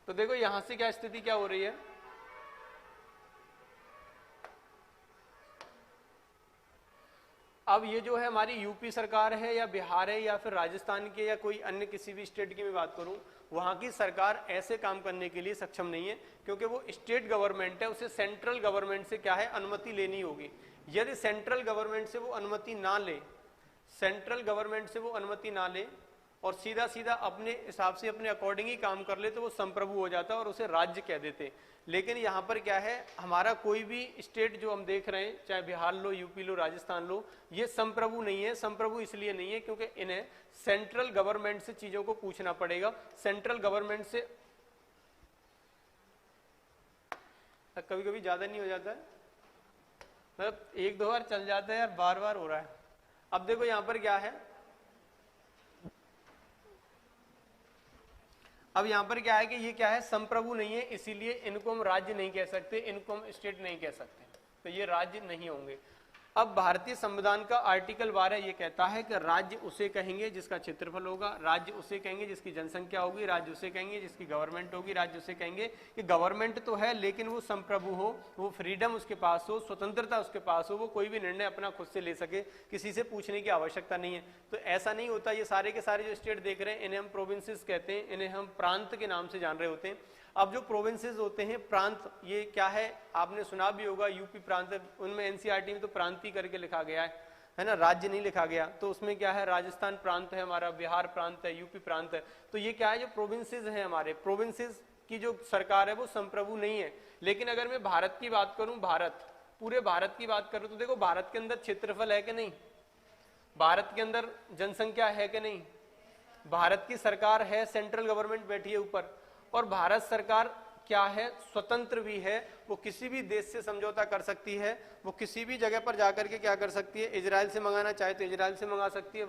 तो देखो यहां से क्या स्थिति क्या हो रही है, अब ये जो है हमारी यूपी सरकार है या बिहार है या फिर राजस्थान के या कोई अन्य किसी भी स्टेट की मैं बात करूं, वहां की सरकार ऐसे काम करने के लिए सक्षम नहीं है, क्योंकि वो स्टेट गवर्नमेंट है, उसे सेंट्रल गवर्नमेंट से क्या है? अनुमति लेनी होगी। यदि सेंट्रल गवर्नमेंट से वो अनुमति ना ले, सेंट्रल गवर्नमेंट से वो अनुमति ना ले और सीधा सीधा अपने हिसाब से अपने अकॉर्डिंग ही काम कर ले, तो वो संप्रभु हो जाता है और उसे राज्य कह देते। लेकिन यहाँ पर क्या है, हमारा कोई भी स्टेट जो हम देख रहे हैं, चाहे बिहार लो, यूपी लो, राजस्थान लो, ये संप्रभु नहीं है। संप्रभु इसलिए नहीं है क्योंकि इन्हें सेंट्रल गवर्नमेंट से चीजों को पूछना पड़ेगा। सेंट्रल गवर्नमेंट से कभी कभी ज्यादा नहीं हो जाता है, मतलब एक दो बार चल जाता है यार, बार बार हो रहा है। अब देखो यहां पर क्या है, अब यहां पर क्या है कि ये क्या है? संप्रभु नहीं है, इसीलिए इनको हम राज्य नहीं कह सकते, इनको हम स्टेट नहीं कह सकते, तो ये राज्य नहीं होंगे। अब भारतीय संविधान का आर्टिकल 12 ये कहता है कि राज्य उसे कहेंगे जिसका क्षेत्रफल होगा, राज्य उसे कहेंगे जिसकी जनसंख्या होगी, राज्य उसे कहेंगे जिसकी गवर्नमेंट होगी, राज्य उसे कहेंगे कि गवर्नमेंट तो है लेकिन वो संप्रभु हो, वो फ्रीडम उसके पास हो, स्वतंत्रता उसके पास हो, वो कोई भी निर्णय अपना खुद से ले सके, किसी से पूछने की आवश्यकता नहीं है। तो ऐसा नहीं होता। ये सारे के सारे जो स्टेट देख रहे हैं इन्हें हम प्रोविंसेस कहते हैं, इन्हें हम प्रांत के नाम से जान रहे होते हैं। अब जो प्रोविंसेस होते हैं, प्रांत, ये क्या है? आपने सुना भी होगा यूपी प्रांत, उनमें एनसीईआरटी में तो प्रांतीय करके लिखा गया है ना, राज्य नहीं लिखा गया। तो उसमें क्या है? राजस्थान प्रांत है हमारा, बिहार प्रांत है, यूपी प्रांत है। तो ये क्या है? जो प्रोविंसेस हैं हमारे, प्रोविंसेस की जो सरकार है वो संप्रभु नहीं है। लेकिन अगर मैं भारत की बात करूं, भारत, पूरे भारत की बात करूं, तो देखो भारत के अंदर क्षेत्रफल है कि नहीं, भारत के अंदर जनसंख्या है कि नहीं, भारत की सरकार है, सेंट्रल गवर्नमेंट बैठी है ऊपर, और भारत सरकार क्या है? स्वतंत्र भी है, वो किसी भी देश से समझौता कर सकती है, वो किसी भी जगह पर जाकर के क्या कर सकती है? इजराइल से मंगाना चाहे तो इजराइल से मंगा सकती है।